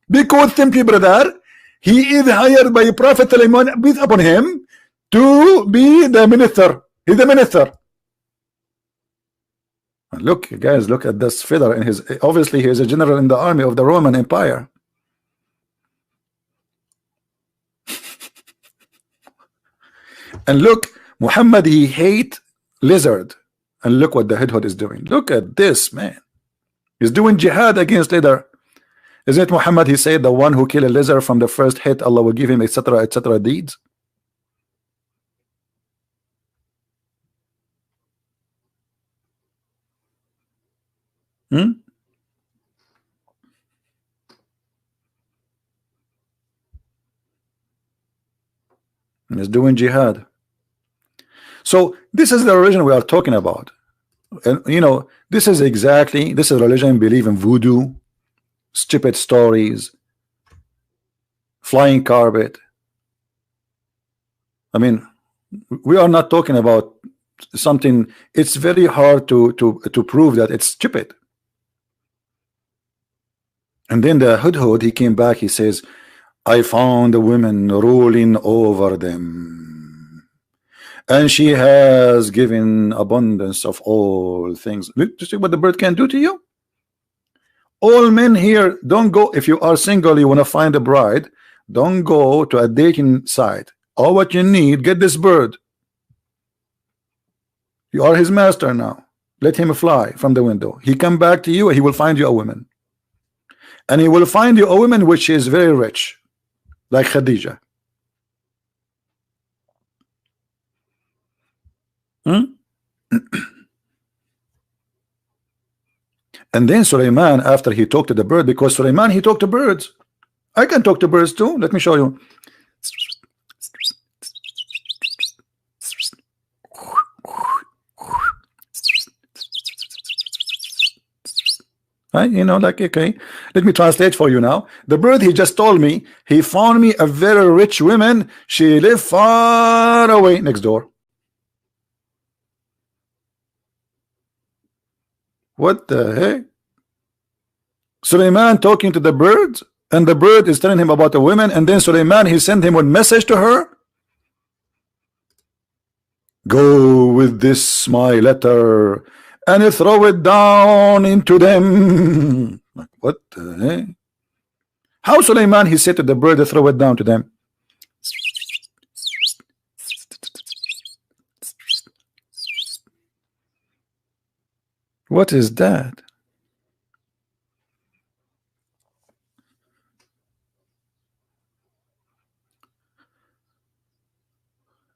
because simply, brother, he is hired by Prophet Sulaiman, peace upon him, to be the minister. He's a minister. And look, guys, look at this feather in his. Obviously, he is a general in the army of the Roman Empire. And look, Muhammad, he hate lizard. And look what the Hudhud is doing. Look at this, man. He's doing jihad against leader. Isn't it Muhammad? He said the one who kill a lizard from the first hit, Allah will give him etc. deeds. He's doing jihad. So this is the religion we are talking about. And you know, this is religion believe in voodoo, stupid stories, flying carpet. I mean, we are not talking about something. It's very hard to prove that it's stupid. And then the Hudhud, he came back, he says, I found a woman ruling over them, and she has given abundance of all things. Look to see what the bird can do to you. All men here, don't go, if you are single, you want to find a bride, don't go to a dating site. All what you need, get this bird. You are his master now. Let him fly from the window. He come back to you, and he will find you a woman. And he will find you a woman which is very rich, like Khadija. And then Sulaiman, after he talked to the bird, because Sulaiman, he talked to birds. I can talk to birds too. Let me show you. You know, like, okay, let me translate for you now. The bird, he just told me he found me a very rich woman. She lived far away next door. What the heck? Sulaiman talking to the bird, and the bird is telling him about a woman, and then Sulaiman, he sent him a message to her. Go with this my letter and throw it down into them. Like, what the heck? How Sulaiman, he said to the bird to throw it down to them? What is that?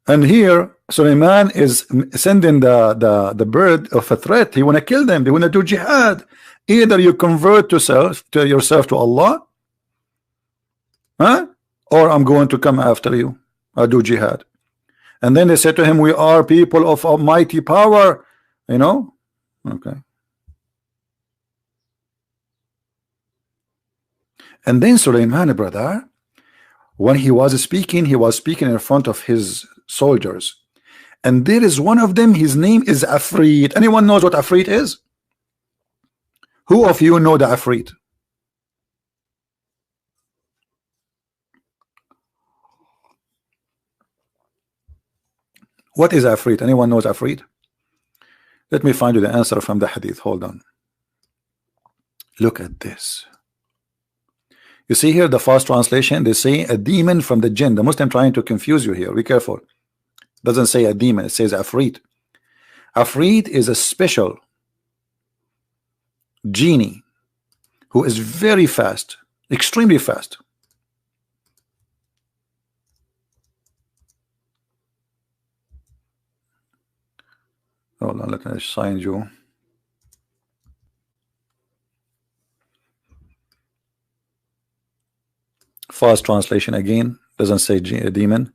And here Sulaiman is sending the bird of a threat. He want to kill them. They want to do jihad. Either you convert yourself to Allah, or I'm going to come after you. I'll do jihad. And then they said to him, we are people of almighty power, you know. Okay. And then Sulaiman, brother, when he was speaking in front of his soldiers. And there is one of them, his name is Afrit. Anyone knows what Afrit is? Who of you know the Afrit? What is Afrit? Anyone knows Afrit? Let me find you the answer from the hadith. Hold on. Look at this. You see here the fast translation, they say a demon from the jinn. The Muslim trying to confuse you here. Be careful. Doesn't say a demon, it says Afrit. Afrit is a special genie who is very fast, extremely fast. Hold on, let me sign you. Fast translation again, doesn't say a demon.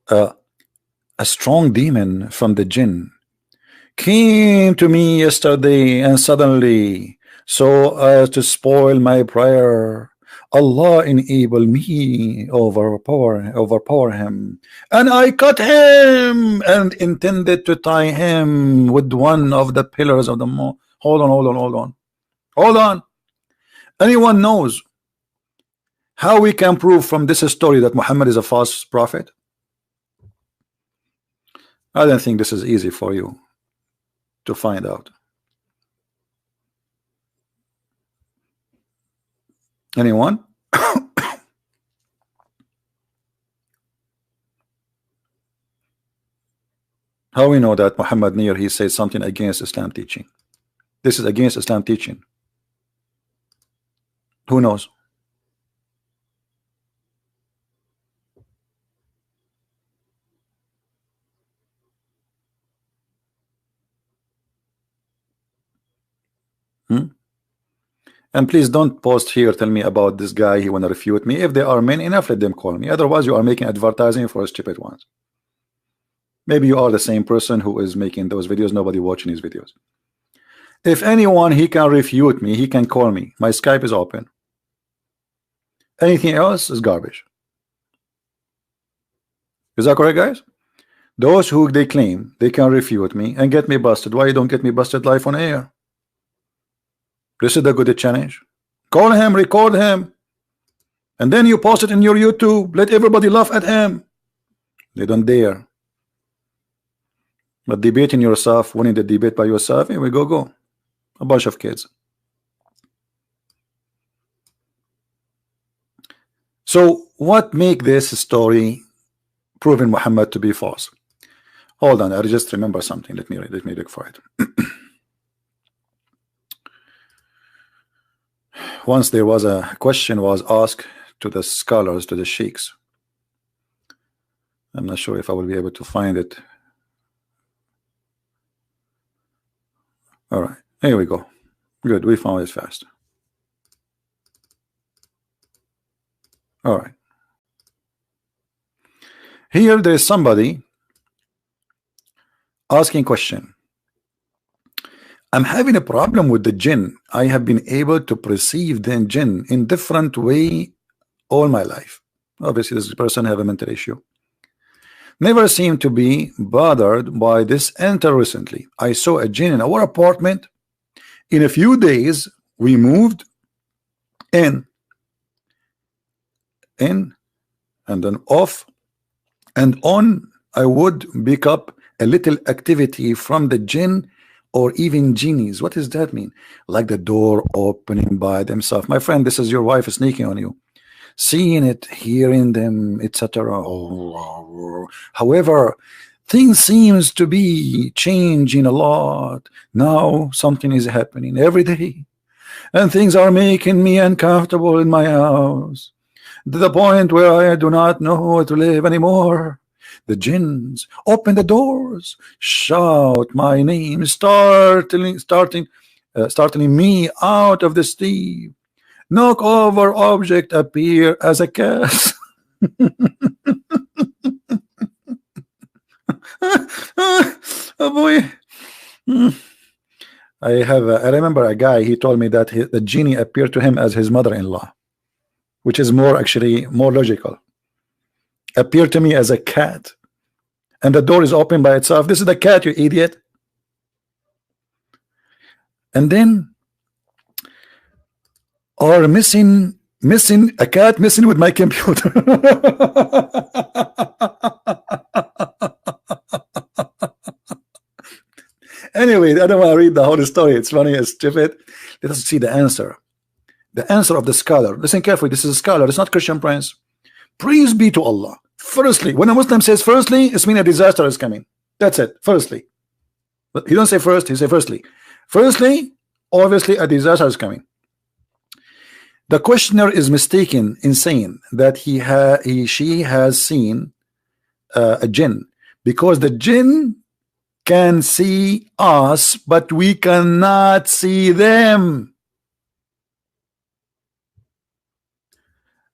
A strong demon from the jinn came to me yesterday, and suddenly, so as to spoil my prayer, Allah enable me, overpower him, and I cut him and intended to tie him with one of the pillars of the mosque. Hold on. Anyone knows how we can prove from this story that Muhammad is a false prophet? I don't think this is easy for you to find out. Anyone? How we know that Muhammad Nir, he says something against Islam teaching? This is against Islam teaching. Who knows? And please don't post here, tell me about this guy, he want to refute me. If they are men enough, let them call me. Otherwise, you are making advertising for stupid ones. Maybe you are the same person who is making those videos, nobody watching his videos. If anyone, he can refute me, he can call me. My Skype is open. Anything else is garbage. Is that correct, guys? Those who they claim they can refute me and get me busted, why you don't get me busted live on air? This is the good challenge. Call him, record him, and then you post it in your YouTube. Let everybody laugh at him. They don't dare. But debating yourself, winning the debate by yourself, here we go. A bunch of kids. So what make this story proving Muhammad to be false? Hold on, I just remember something. Let me look for it. Once there was a question was asked to the scholars, to the sheikhs. I'm not sure if I will be able to find it. All right, here we go. Good, we found it fast. All right. Here there is somebody asking question. I'm having a problem with the jinn. I have been able to perceive the jinn in different way all my life. Obviously this person have a mental issue. Never seem to be bothered by this until recently. I saw a jinn in our apartment. In a few days we moved in and then off and on. I would pick up a little activity from the jinn or even genies. What does that mean? Like the door opening by themselves. My friend, this is your wife sneaking on you. Seeing it, hearing them, etc. However, things seems to be changing a lot. Now something is happening every day, and things are making me uncomfortable in my house to the point where I do not know how to live anymore. The jinns open the doors, shout my name, startling me out of the sleep. Knock over object appear as a cat. Oh boy. I remember a guy, he told me that the genie appeared to him as his mother-in-law, which is actually more logical. Appeared to me as a cat, and the door is open by itself. This is the cat, you idiot. And then or missing a cat missing with my computer. Anyway, I don't want to read the whole story. It's funny, it's stupid. Let us see the answer. The answer of the scholar. Listen carefully. This is a scholar. It's not Christian Prince. Praise be to Allah. Firstly, when a Muslim says firstly, it's mean a disaster is coming. That's it. Firstly. But he don't say first, he say firstly. Firstly, obviously a disaster is coming. The questioner is mistaken in saying that she has seen a jinn, because the jinn can see us, but we cannot see them.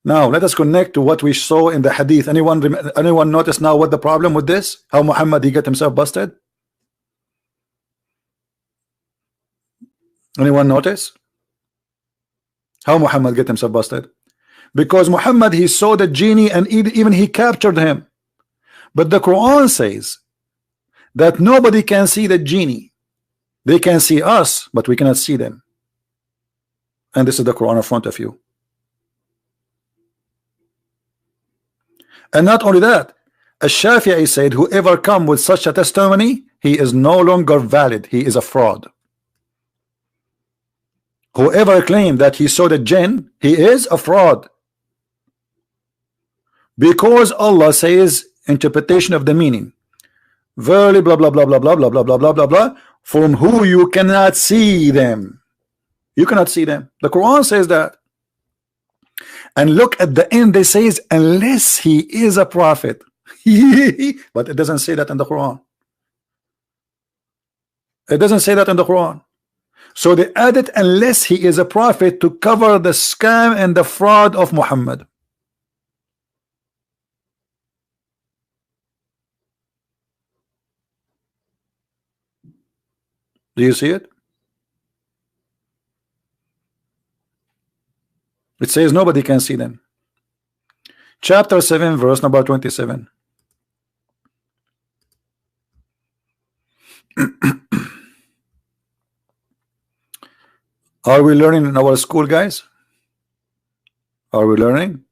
Now let us connect to what we saw in the hadith. Anyone notice now what the problem with this? How Muhammad he got himself busted? Anyone notice how Muhammad get himself busted? Because Muhammad he saw the genie and even he captured him. But the Quran says that nobody can see the genie. They can see us, but we cannot see them. And this is the Quran in front of you. And not only that, Ash-Shafi'i said whoever come with such a testimony, he is no longer valid. He is a fraud. Whoever claimed that he saw the jinn, he is a fraud. Because Allah says interpretation of the meaning. Verily blah blah blah blah blah blah blah blah blah blah blah, from who you cannot see them. You cannot see them. The Quran says that. And look at the end, they says unless he is a prophet. But it doesn't say that in the Quran. It doesn't say that in the Quran. So they added unless he is a prophet to cover the scam and the fraud of Muhammad. Do you see it? It says nobody can see them. Chapter 7, verse number 27. Are we learning in our school, guys? Are we learning?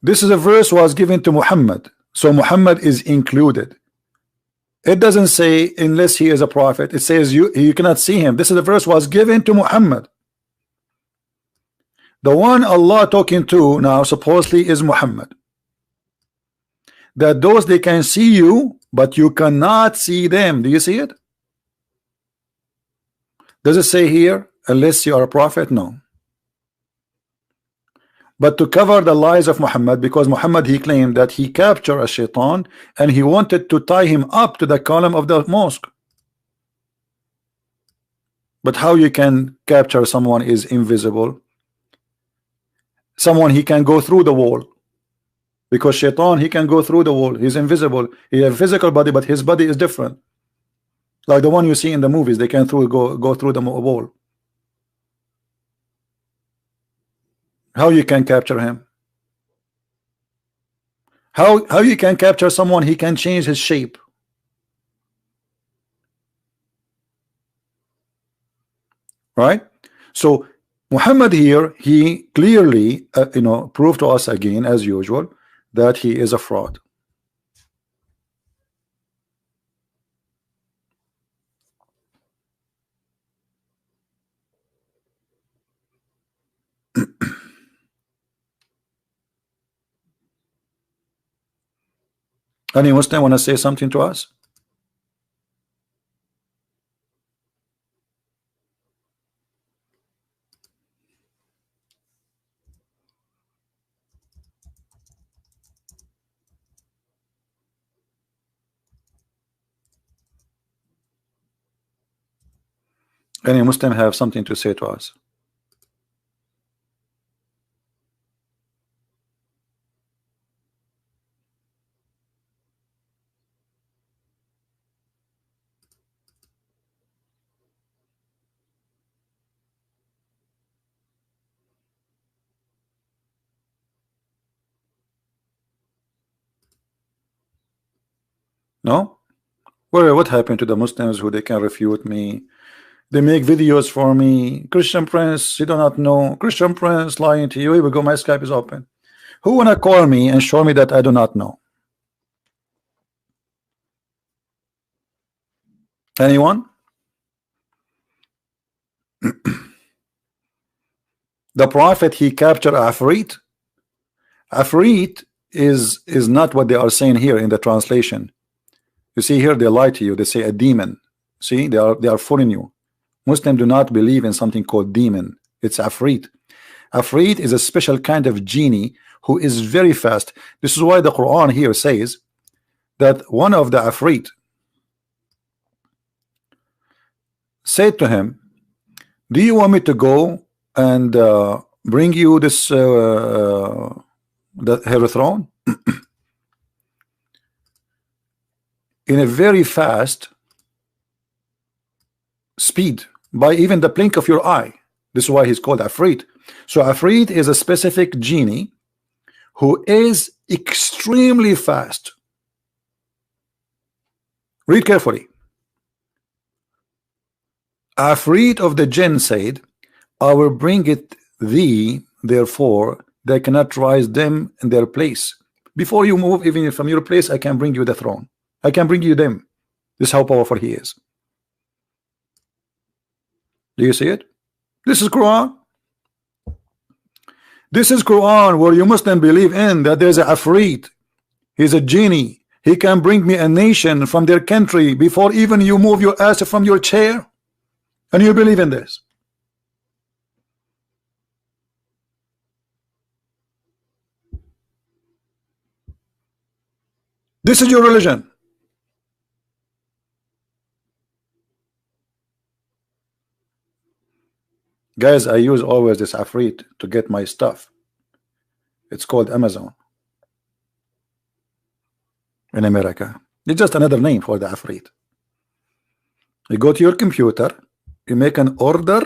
This is a verse was given to Muhammad, so Muhammad is included. It doesn't say unless he is a prophet. It says you cannot see him. This is a verse was given to Muhammad. The one Allah talking to now supposedly is Muhammad. That those they can see you, but you cannot see them. Do you see it? Does it say here unless you are a prophet? No. But to cover the lies of Muhammad, because Muhammad, he claimed that he captured a shaitan and he wanted to tie him up to the column of the mosque. But how you can capture someone is invisible? Someone he can go through the wall, because shaitan he can go through the wall. He's invisible. He has a physical body, but his body is different. Like the one you see in the movies, they can go through the wall. How you can capture him? How you can capture someone? He can change his shape. Right? So Muhammad here, he clearly proved to us again as usual that he is a fraud. Any Muslim want to say something to us? Any Muslim have something to say to us? No? Well, what happened to the Muslims who they can refute me? They make videos for me. Christian Prince, you do not know. Christian Prince lying to you. Here we go. My Skype is open. Who wanna call me and show me that I do not know? Anyone? The prophet he captured Afrit. Afrit is not what they are saying here in the translation. You see here they lie to you. They say a demon. See, they are fooling you. Muslims do not believe in something called demon. It's Afrit. Afrit is a special kind of genie who is very fast. This is why the Quran here says that one of the Afrit said to him, do you want me to go and bring you this the her throne in a very fast speed, by even the blink of your eye? This is why he's called Afrit. So Afrit is a specific genie who is extremely fast. Read carefully. Afrit of the jinn said, I will bring it thee, therefore they cannot rise them in their place. Before you move even from your place, I can bring you the throne. I can bring you them. This is how powerful he is. Do you see it? This is Quran. This is Quran where you must then believe in that there's a Afrit. He's a genie. He can bring me a nation from their country before even you move your ass from your chair. And you believe in this? This is your religion. Guys, I use always this Afrit to get my stuff. It's called Amazon. in America. It's just another name for the Afrit. You go to your computer, you make an order,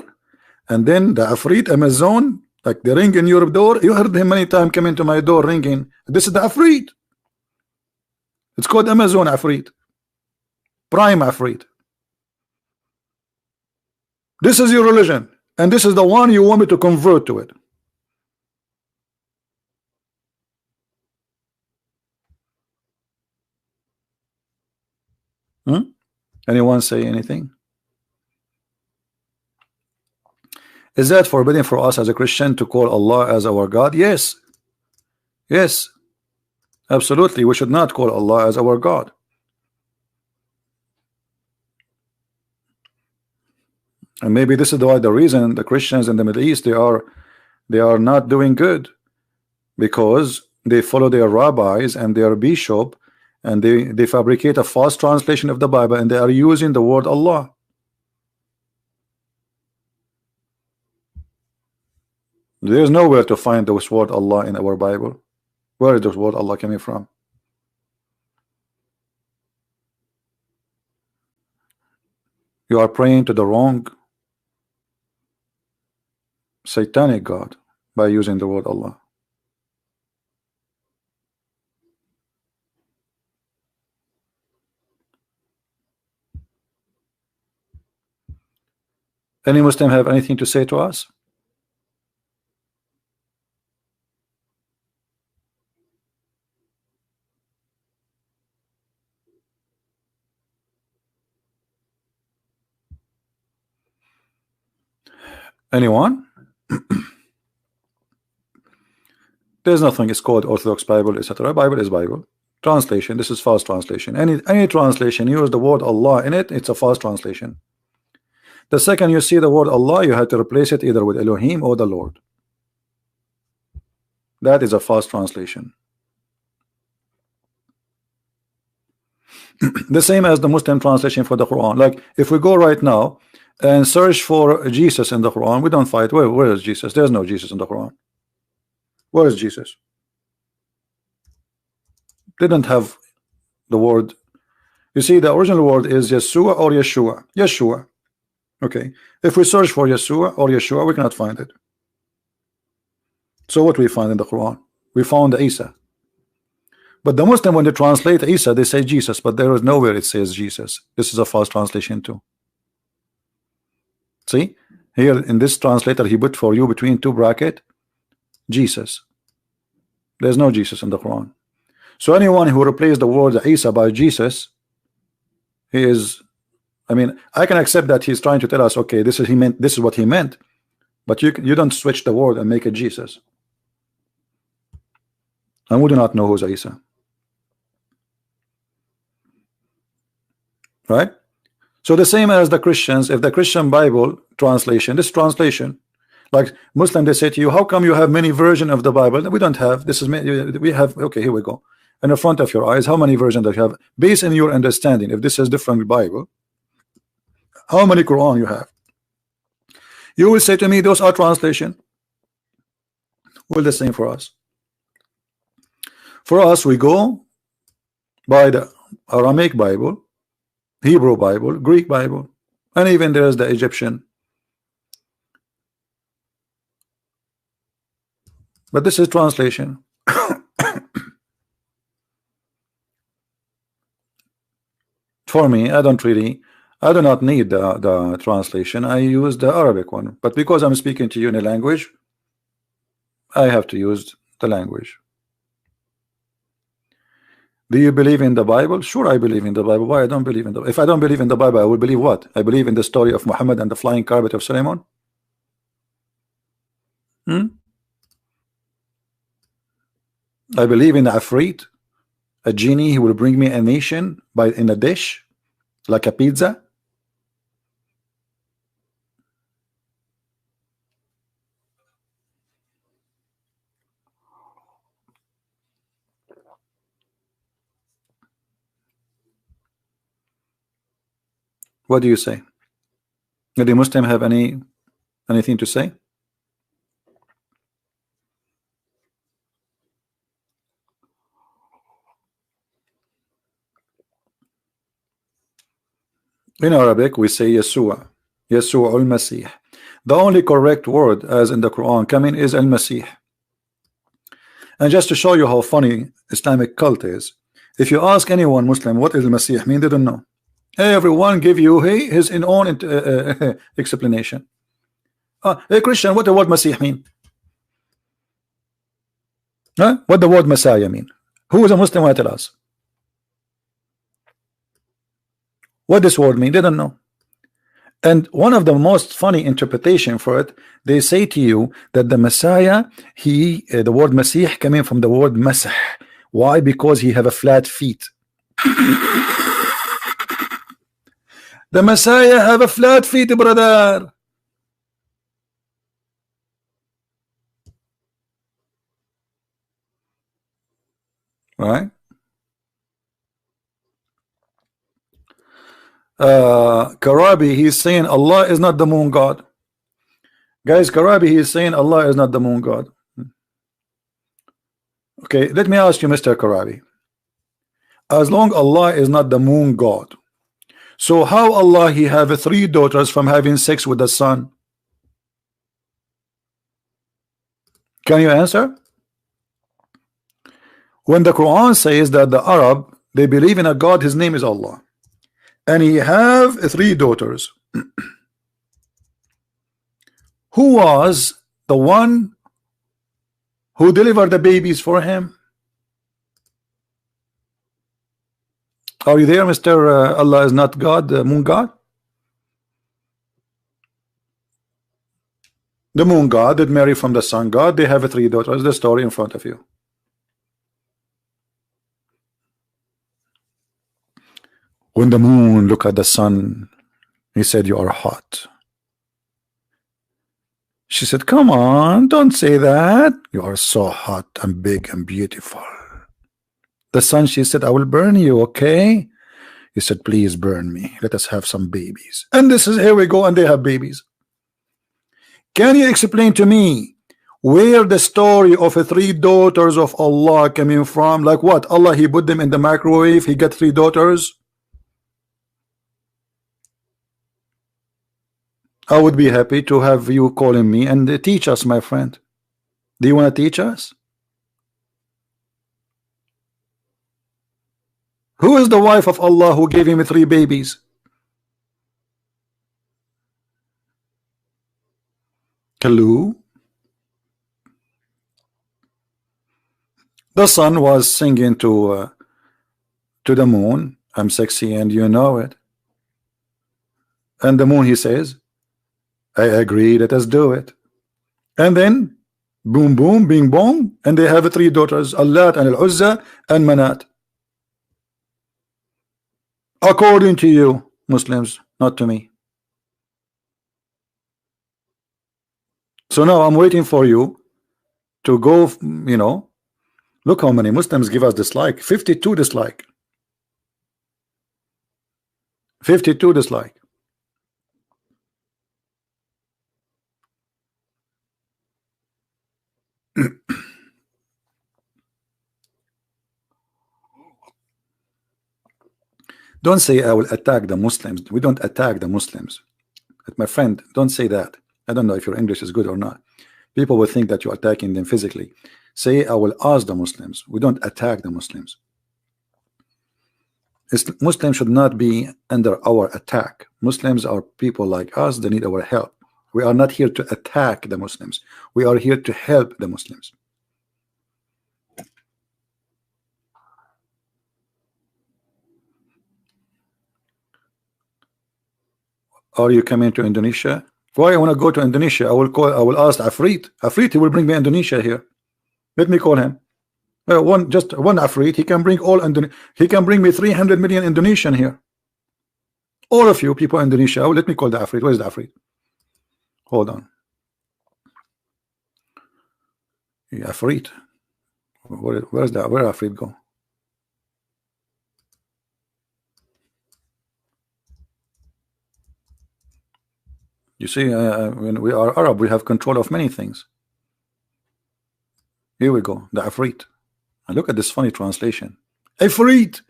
and then the Afrit, Amazon, like they ring in your door. You heard him many times coming to my door ringing. This is the Afrit. It's called Amazon Afrit. Prime Afrit. This is your religion, and this is the one you want me to convert to it. Anyone say anything? Is that forbidden for us as a Christian to call Allah as our God? Yes. Yes. Absolutely. We should not call Allah as our God. And maybe this is the reason the Christians in the Middle East, they are not doing good, because they follow their rabbis and their bishop, and they fabricate a false translation of the Bible, and they are using the word Allah. There is nowhere to find this word Allah in our Bible. Where is this word Allah coming from? You are praying to the wrong satanic God by using the word Allah. Any Muslim have anything to say to us? Anyone? There's nothing. It's called Orthodox Bible, etc. Bible is Bible. Translation. This is false translation. Any translation use the word Allah in it, it's a false translation. The second you see the word Allah, you have to replace it either with Elohim or the Lord. That is a false translation. The same as the Muslim translation for the Quran. Like if we go right now and search for Jesus in the Quran, we don't find where is Jesus? There's no Jesus in the Quran. Where is Jesus? Didn't have the word. You see, the original word is Yeshua or Yeshua. Yeshua. Okay. If we search for Yeshua or Yeshua, we cannot find it. So what we find in the Quran? We found Isa. But the Muslim, when they translate Isa, they say Jesus, but there is nowhere it says Jesus. This is a false translation too. See, here in this translator, he put for you between two brackets Jesus. There's no Jesus in the Quran. So anyone who replaced the word Isa by Jesus, he is, I mean, I can accept that he's trying to tell us, okay, this is what he meant, but you don't switch the word and make it Jesus. And we do not know who's Isa. Right? So the same as the Christians, if the Christian Bible translation, this translation, like Muslim, they say to you, how come you have many versions of the Bible? We don't have. This is, we have. Okay, here we go. In the front of your eyes, how many versions do you have? Based on your understanding, if this is different Bible, how many Quran you have? You will say to me, those are translation. Well, the same for us. For us, we go by the Aramaic Bible, Hebrew Bible, Greek Bible, and even there is the Egyptian. But this is translation. For me, I do not need the translation. I use the Arabic one. But because I'm speaking to you in a language, I have to use the language. Do you believe in the Bible? Sure, I believe in the Bible. Why I don't believe in the Bible? If I don't believe in the Bible, I will believe what? I believe in the story of Muhammad and the flying carpet of Solomon. I believe in the Afrit, a genie who will bring me a nation in a dish, like a pizza. What do you say? Did the Muslim have anything to say? In Arabic we say Yeshua, Yeshua al-Masih. The only correct word as in the Quran coming is al-Masih. And just to show you how funny Islamic cult is, if you ask anyone Muslim what is al-Masih mean, they don't know. Everyone give you his own explanation. Hey Christian, what the word Masih mean? Huh? What the word Messiah mean? Who is a Muslim will tell us what this word mean. They don't know. And one of the most funny interpretation for it, they say to you that the Messiah, the word Masih coming from the word Masah. Why? Because he have a flat feet. The Messiah have a flat feet, brother. Right? Karabi, he's saying Allah is not the moon god. Guys, Karabi, he is saying Allah is not the moon god. Okay, let me ask you, Mr. Karabi. As long Allah is not the moon god, so how Allah he have 3 daughters from having sex with the sun? Can you answer? When the Quran says that the Arab, they believe in a God, his name is Allah, and he have 3 daughters. Who was the one who delivered the babies for him? Are you there, Mr. Allah is not God, the moon god? The moon god did marry from the sun god. They have 3 daughters. The story in front of you. When the moon looked at the sun, he said, "You are hot." She said, "Come on, don't say that. You are so hot and big and beautiful." The sun, she said, "I will burn you, okay?" He said, "Please burn me. Let us have some babies." And this is, here we go, and they have babies. Can you explain to me where the story of 3 daughters of Allah coming from? Like what? Allah, he put them in the microwave, he got 3 daughters? I would be happy to have you calling me and teach us, my friend. Do you want to teach us? Who is the wife of Allah who gave him 3 babies? Hello? The sun was singing to the moon, "I'm sexy and you know it." And the moon, he says, "I agree, let us do it." And then boom boom bing bong, and they have 3 daughters, Allat and Al-Uzza and Manat. According to you Muslims, not to me. So now I'm waiting for you to go, you know. Look how many Muslims give us dislike. 52 dislike. 52 dislike. Don't say I will attack the Muslims. We don't attack the Muslims. But my friend, don't say that. I don't know if your English is good or not. People will think that you're attacking them physically. Say I will ask the Muslims. We don't attack the Muslims. Muslims should not be under our attack. Muslims are people like us. They need our help. We are not here to attack the Muslims. We are here to help the Muslims. Are you coming to Indonesia? Why I want to go to Indonesia? I will ask Afrit. Afrit, he will bring me Indonesia here. Let me call him. Just one Afrit, he can bring all Indonesia. He can bring me 300 million Indonesian here. All of you people in Indonesia. Let me call the Afrit. Where is the Afrit? Hold on. Yeah, Afrit. Where's that? Where Afrit go? You see, when we are Arab, we have control of many things. Here we go, the Afrit. And look at this funny translation. Afrit,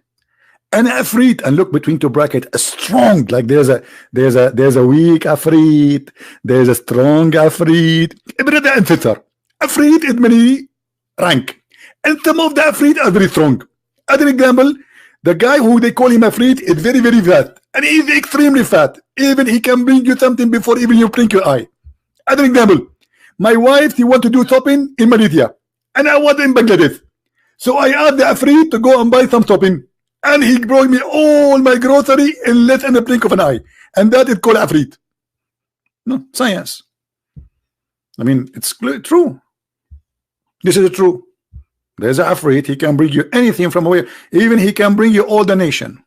An Afrit, and look between two brackets, a strong, like there's a weak Afrit, there's a strong Afrit. Afrit is many rank, and some of the Afrit are very strong. Other example, the guy who they call him Afrit is very, very fat, and he is extremely fat. Even he can bring you something before even you blink your eye. Other example, my wife, she want to do shopping in Malaysia, and I was in Bangladesh. So I asked the Afrit to go and buy some shopping, and he brought me all my grocery in less than a blink of an eye, and that is called Afrit. No, science. I mean, it's true. This is true. There's an Afrit. He can bring you anything from away. Even he can bring you all the nation.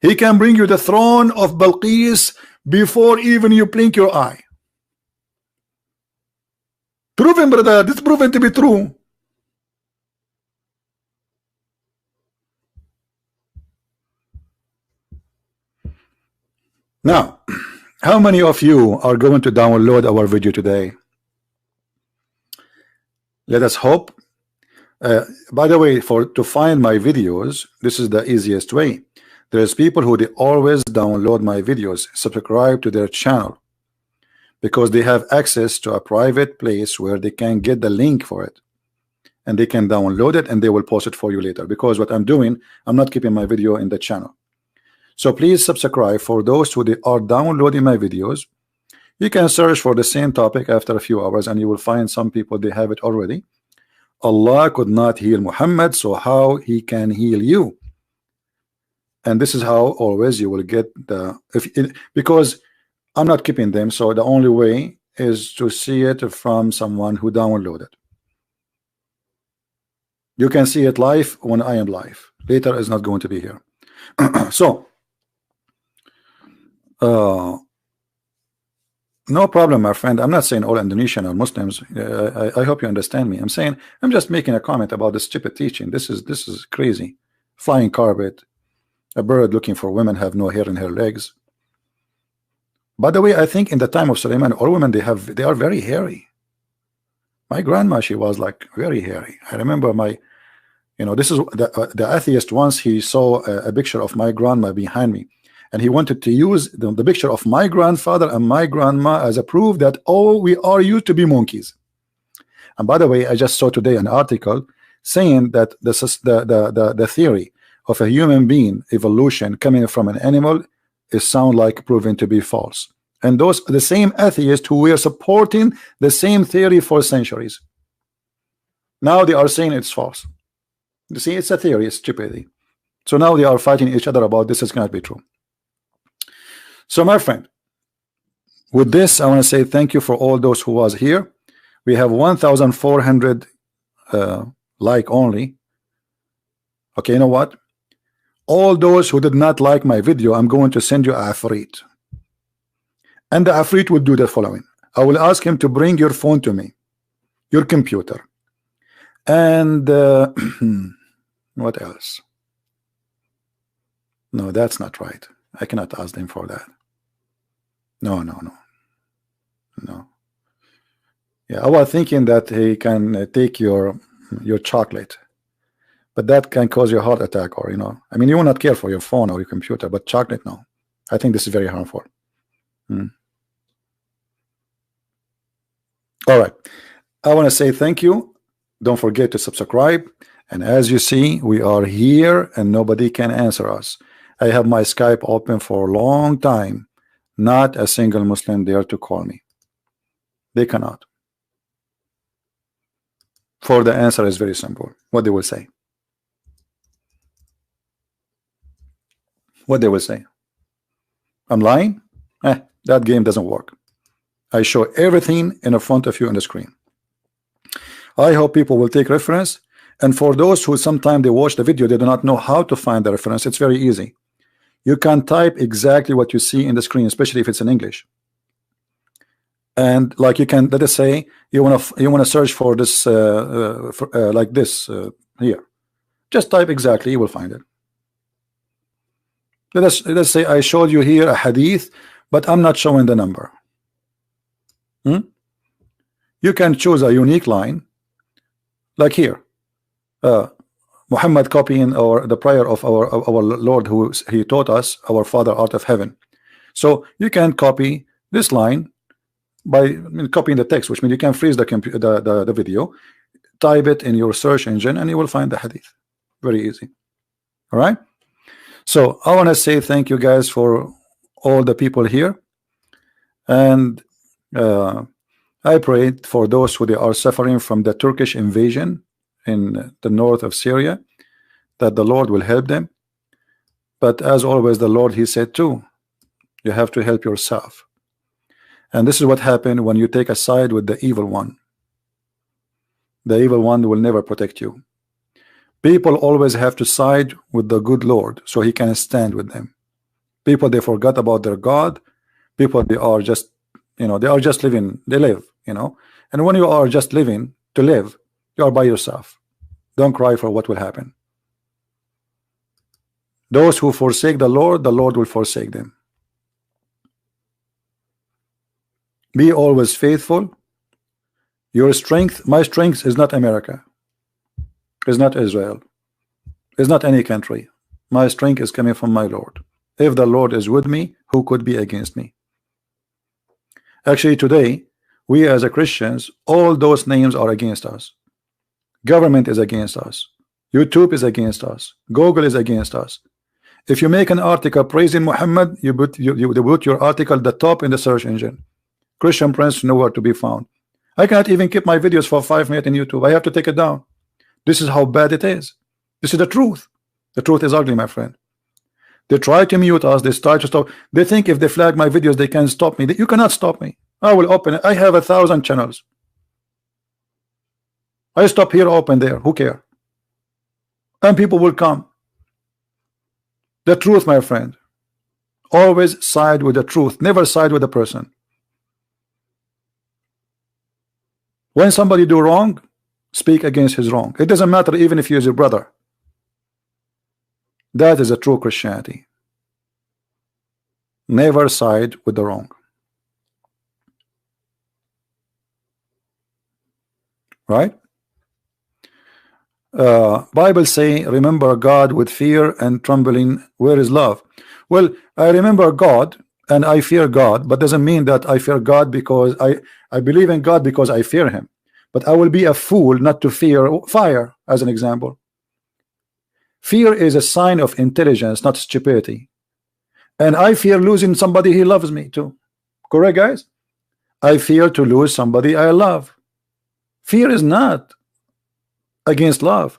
He can bring you the throne of Balqis before even you blink your eye. Proven, brother. This is proven to be true. Now, how many of you are going to download our video today? Let us hope. By the way, to find my videos, this is the easiest way. There's people who they always download my videos, subscribe to their channel, because they have access to a private place where they can get the link for it, and they can download it, and they will post it for you later. Because what I'm doing, I'm not keeping my video in the channel. So please subscribe. For those who they are downloading my videos, you can search for the same topic after a few hours, and you will find some people they have it already. Allah could not heal Muhammad, so how he can heal you? And this is how always you will get the because I'm not keeping them, so the only way is to see it from someone who downloaded. You can see it live when I am live. Later is not going to be here. So no problem, my friend. I'm not saying all Indonesian are Muslims. I hope you understand me. I'm just making a comment about this stupid teaching. This is crazy. Flying carpet, a bird looking for women have no hair in her legs. By the way, I think in the time of Suleiman, all women they are very hairy. My grandma, she was like very hairy. I remember this is the atheist once. He saw a picture of my grandma behind me, and he wanted to use the picture of my grandfather and my grandma as a proof that we are used to be monkeys. And by the way, I just saw today an article saying that the theory of a human being evolution coming from an animal is sound like proven to be false. And the same atheists who were supporting the same theory for centuries, now they are saying it's false. You see, it's a theory, it's stupidity. So now they are fighting each other about this is cannot be true. So my friend, with this I want to say thank you for all those who was here. We have 1,400 like only. Okay, you know what? All those who did not like my video, I'm going to send you a Afrit, and the Afrit will do the following. I will ask him to bring your phone to me, your computer, and what else? No, that's not right. I cannot ask them for that. No. Yeah, I was thinking that he can take your chocolate, but that can cause you a heart attack, or I mean, you will not care for your phone or your computer, but chocolate, no. I think this is very harmful. All right, I want to say thank you. Don't forget to subscribe, and as you see, we are here and nobody can answer us. I have my Skype open for a long time. Not a single Muslim dare to call me. They cannot. For the answer is very simple. What they will say. What they will say. I'm lying? That game doesn't work. I show everything in front of you on the screen. I hope people will take reference. And for those who sometimes they watch the video, they do not know how to find the reference. It's very easy. You can type exactly what you see in the screen, especially if it's in English. And like you can, let us say you want to search for this like this here. Just type exactly, you will find it. Let's say I showed you here a hadith, but I'm not showing the number. You can choose a unique line, like here. Muhammad copying the prayer of our Lord, who he taught us, our Father art of heaven. So you can copy this line by copying the text, which means you can freeze the video, type it in your search engine, and you will find the hadith. Very easy. All right. So I want to say thank you guys for all the people here, and I pray for those who they are suffering from the Turkish invasion in the north of Syria, that the Lord will help them. But as always, the Lord, he said too, you have to help yourself. And this is what happened when you take a side with the evil one. The evil one will never protect you. People always have to side with the good Lord so he can stand with them. People, they forgot about their God. People, they are just, they are just living, they live, and when you are just living to live, you are by yourself. Don't cry for what will happen. Those who forsake the Lord will forsake them. Be always faithful. Your strength, my strength is not America, is not Israel, is not any country. My strength is coming from my Lord. If the Lord is with me, who could be against me? Actually, today, we as a Christians, all those names are against us. Government is against us. YouTube is against us. Google is against us. If you make an article praising Muhammad, you put your article at the top in the search engine. Christian Prince nowhere to be found. I cannot even keep my videos for 5 minutes in YouTube. I have to take it down. This is how bad it is. This is the truth. The truth is ugly, my friend. They try to mute us. They try to stop. They think if they flag my videos, they can stop me. You cannot stop me. I will open it. I have 1,000 channels. I stop here, open there. Who cares? And people will come. The truth, my friend. Always side with the truth. Never side with the person. When somebody do wrong, speak against his wrong. It doesn't matter even if he is your brother. That is a true Christianity. Never side with the wrong. Right? Bible say, remember God with fear and trembling. Where is love? Well, I remember God and I fear God, but doesn't mean that I fear God because I believe in God because I fear him. But I will be a fool not to fear fire, as an example. Fear is a sign of intelligence, not stupidity. And I fear losing somebody who loves me too. Correct, guys? I fear to lose somebody I love. Fear is not against love.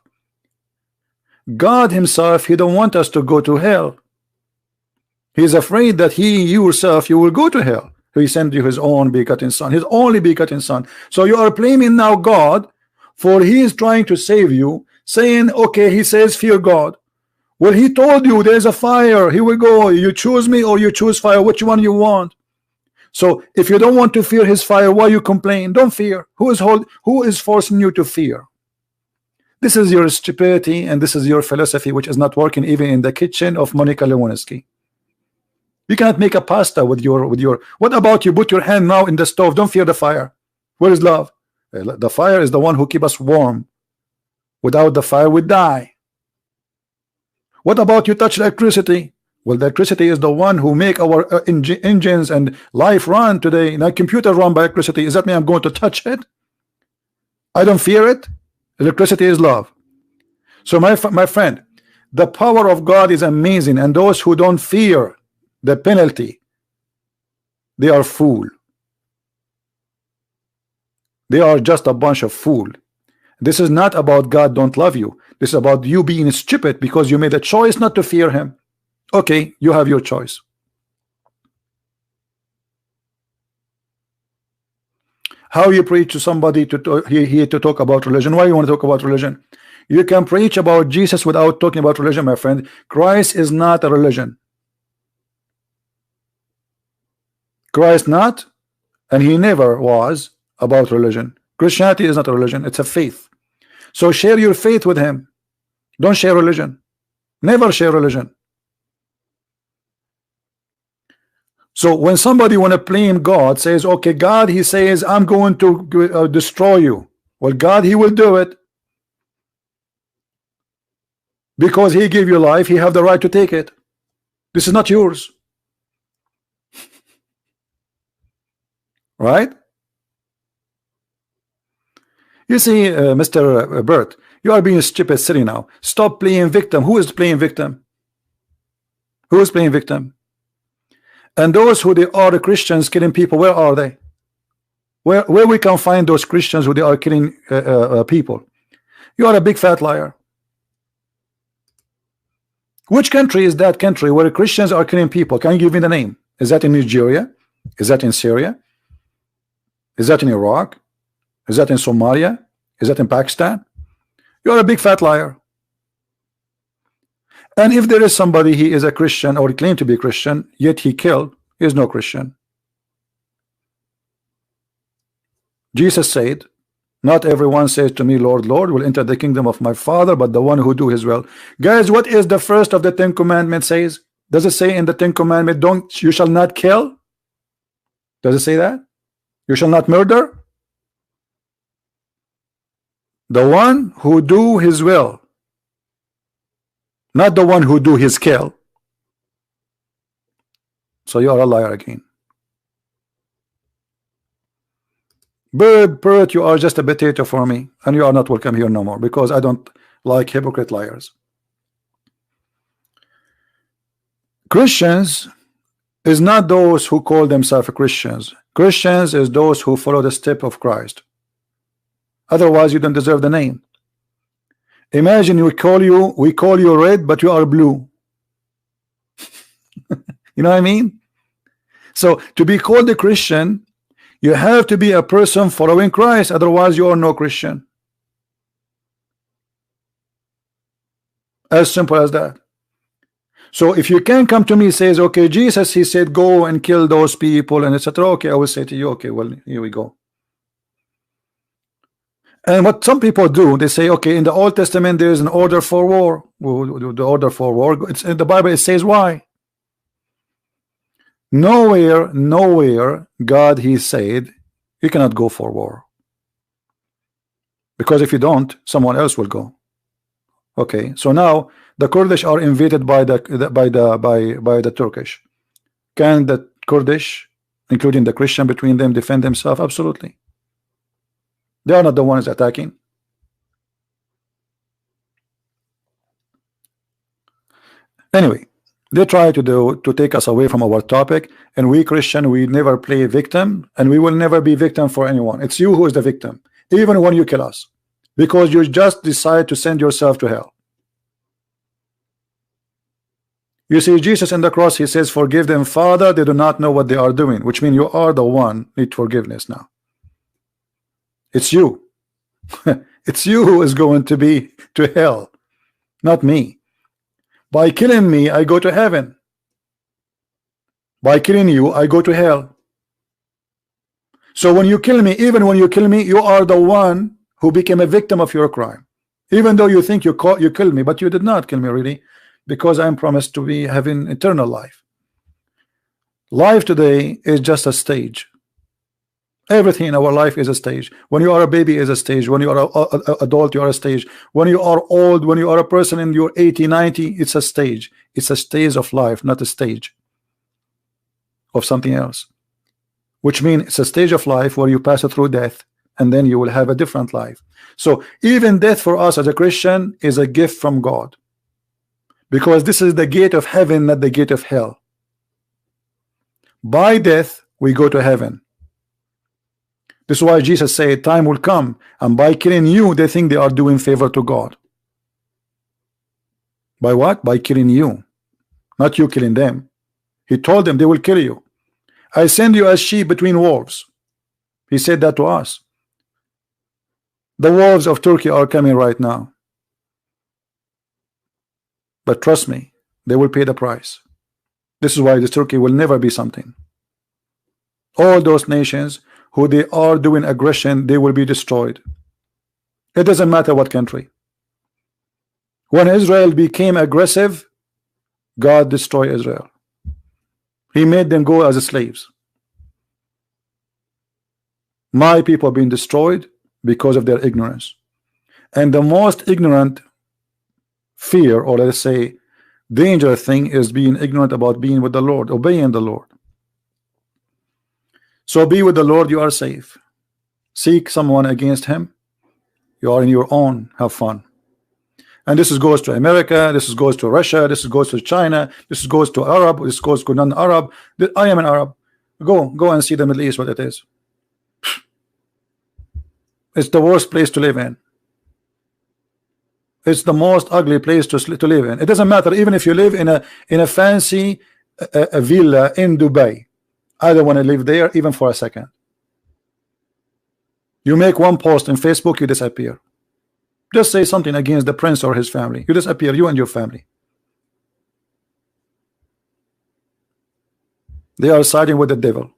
God himself, he don't want us to go to hell. He's afraid that you will go to hell. He sent you his own begotten son, his only begotten son. So you are blaming now God for he is trying to save you, saying, okay, he says fear God. Well, he told you there's a fire. Here we go. You choose me or you choose fire. Which one you want? So if you don't want to fear his fire, why you complain? Don't fear. Who is forcing you to fear? This is your stupidity and this is your philosophy, which is not working even in the kitchen of Monica Lewinsky. You cannot make a pasta with your. What about you put your hand now in the stove? Don't fear the fire. Where is love? The fire is the one who keep us warm. Without the fire, we die. What about you touch electricity? Well, the electricity is the one who make our engines and life run today. Now, computer run by electricity. Does that mean I'm going to touch it? I don't fear it. Electricity is love. So my friend, the power of God is amazing, and those who don't fear the penalty, they are fool. They are just a bunch of fool. This is not about God don't love you. This is about you being stupid because you made a choice not to fear him. Okay, you have your choice. How you preach to somebody here to talk about religion? Why you want to talk about religion? You can preach about Jesus without talking about religion, my friend. Christ is not a religion. Christ not, and he never was about religion. Christianity is not a religion, it's a faith. So share your faith with him. Don't share religion. Never share religion. So when somebody want to blame God, says, okay, God, he says, I'm going to destroy you. Well, God, he will do it. Because he gave you life, he have the right to take it. This is not yours. Right? You see, Mr. Bert, you are being stupid silly now. Stop playing victim. Who is playing victim? Who is playing victim? And those who they are the Christians killing people, where are they? Where we can find those Christians who they are killing people? You are a big fat liar. Which country is that country where Christians are killing people? Can you give me the name? Is that in Nigeria? Is that in Syria? Is that in Iraq? Is that in Somalia? Is that in Pakistan? You're a big fat liar. And if there is somebody, he is a Christian or claim to be Christian, yet he killed, he is no Christian. Jesus said, not everyone says to me, Lord, Lord, will enter the kingdom of my Father, but the one who do his will. Guys, what is the first of the 10 commandments says? Does it say in the 10 commandments, you shall not kill? Does it say that? You shall not murder? The one who do his will, not the one who do his kill. So you are a liar again. Bert, you are just a potato for me, and you are not welcome here no more, because I don't like hypocrite liars. Christians is not those who call themselves Christians. Christians is those who follow the step of Christ. Otherwise, you don't deserve the name. Imagine we call you red, but you are blue. You know what I mean? So to be called a Christian, you have to be a person following Christ. Otherwise, you are no Christian. As simple as that. So if you can come to me, says, okay, Jesus, he said, go and kill those people, and etc. Okay, I will say to you, okay, well, here we go. And what some people do, they say, okay, in the Old Testament there is an order for war. The order for war, it's in the Bible, it says why. Nowhere God he said you cannot go for war, because if you don't, someone else will go. Okay, so now the Kurdish are invaded by the Turkish. Can the Kurdish, including the Christian between them, defend themselves? Absolutely. They are not the ones attacking. Anyway, they try to take us away from our topic, and we Christian, we never play victim, and we will never be victim for anyone. It's you who is the victim, even when you kill us, because you just decide to send yourself to hell. You see, Jesus in the cross, he says, forgive them, Father, they do not know what they are doing, which means you are the one need forgiveness now. It's you. It's you who is going to be to hell, not me. By killing me, I go to heaven. By killing you, I go to hell. So when you kill me, even when you kill me, you are the one who became a victim of your crime. Even though you think you killed me, but you did not kill me really, because I am promised to be having eternal life. Life today is just a stage. Everything in our life is a stage. When you are a baby is a stage. When you are a adult, you are a stage. When you are old, when you are a person in your 80, 90, it's a stage. It's a stage of life, not a stage of something else. Which means it's a stage of life where you pass through death, and then you will have a different life. So even death for us as a Christian is a gift from God, because this is the gate of heaven, not the gate of hell. By death we go to heaven. This is why Jesus said time will come, and by killing you they think they are doing favor to God. By what? By killing you, not you killing them. He told them they will kill you. I send you as sheep between wolves. He said that to us. The wolves of Turkey are coming right now, but trust me, they will pay the price. This is why this Turkey will never be something. All those nations who they are doing aggression, they will be destroyed. It doesn't matter what country. When Israel became aggressive, God destroyed Israel. He made them go as slaves. My people being destroyed because of their ignorance. And the most ignorant fear, or let's say dangerous thing, is being ignorant about being with the Lord, obeying the Lord. So be with the Lord, you are safe. Seek someone against him, you are in your own, have fun. And this goes to America, this goes to Russia, this goes to China, this goes to Arab, this goes to non-Arab. I am an Arab. Go and see the Middle East, what it is. It's the worst place to live in. It's the most ugly place to live in. It doesn't matter even if you live in a fancy a villa in Dubai. I don't want to live there even for a second. You make one post on Facebook, you disappear. Just say something against the prince or his family, you disappear, you and your family. They are siding with the devil.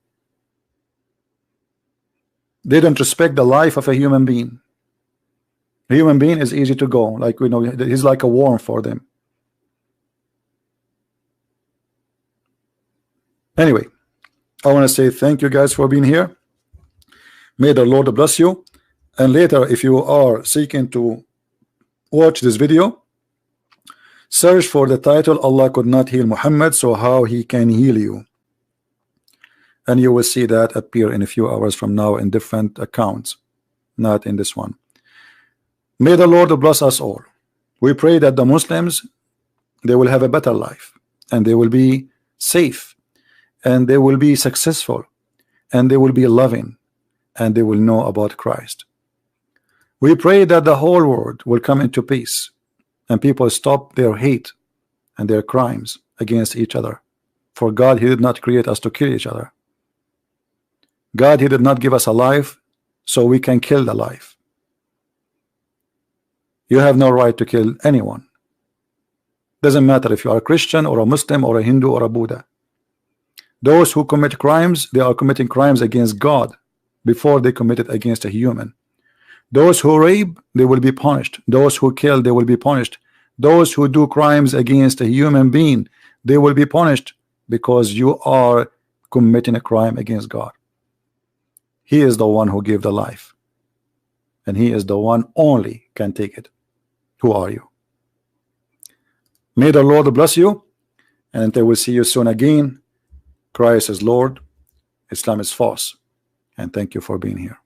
They don't respect the life of a human being. A human being is easy to go, like we know, he's like a worm for them. Anyway, I want to say thank you guys for being here. May the Lord bless you. And later, if you are seeking to watch this video, search for the title Allah could not heal Muhammad, so how he can heal you, and you will see that appear in a few hours from now in different accounts, not in this one. May the Lord bless us all. We pray that the Muslims, they will have a better life, and they will be safe, and they will be successful, and they will be loving, and they will know about Christ. We pray that the whole world will come into peace, and people stop their hate and their crimes against each other. For God, he did not create us to kill each other. God, he did not give us a life so we can kill the life. You have no right to kill anyone. Doesn't matter if you are a Christian or a Muslim or a Hindu or a Buddha. Those who commit crimes, they are committing crimes against God before they commit it against a human. Those who rape, they will be punished. Those who kill, they will be punished. Those who do crimes against a human being, they will be punished, because you are committing a crime against God. He is the one who gave the life, and he is the one only can take it. Who are you? May the Lord bless you, and until we see you soon again, Christ is Lord, Islam is false, and thank you for being here.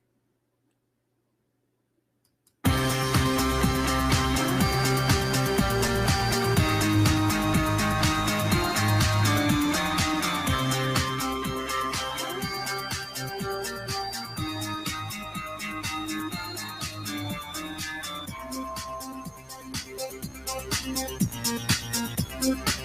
Thank you.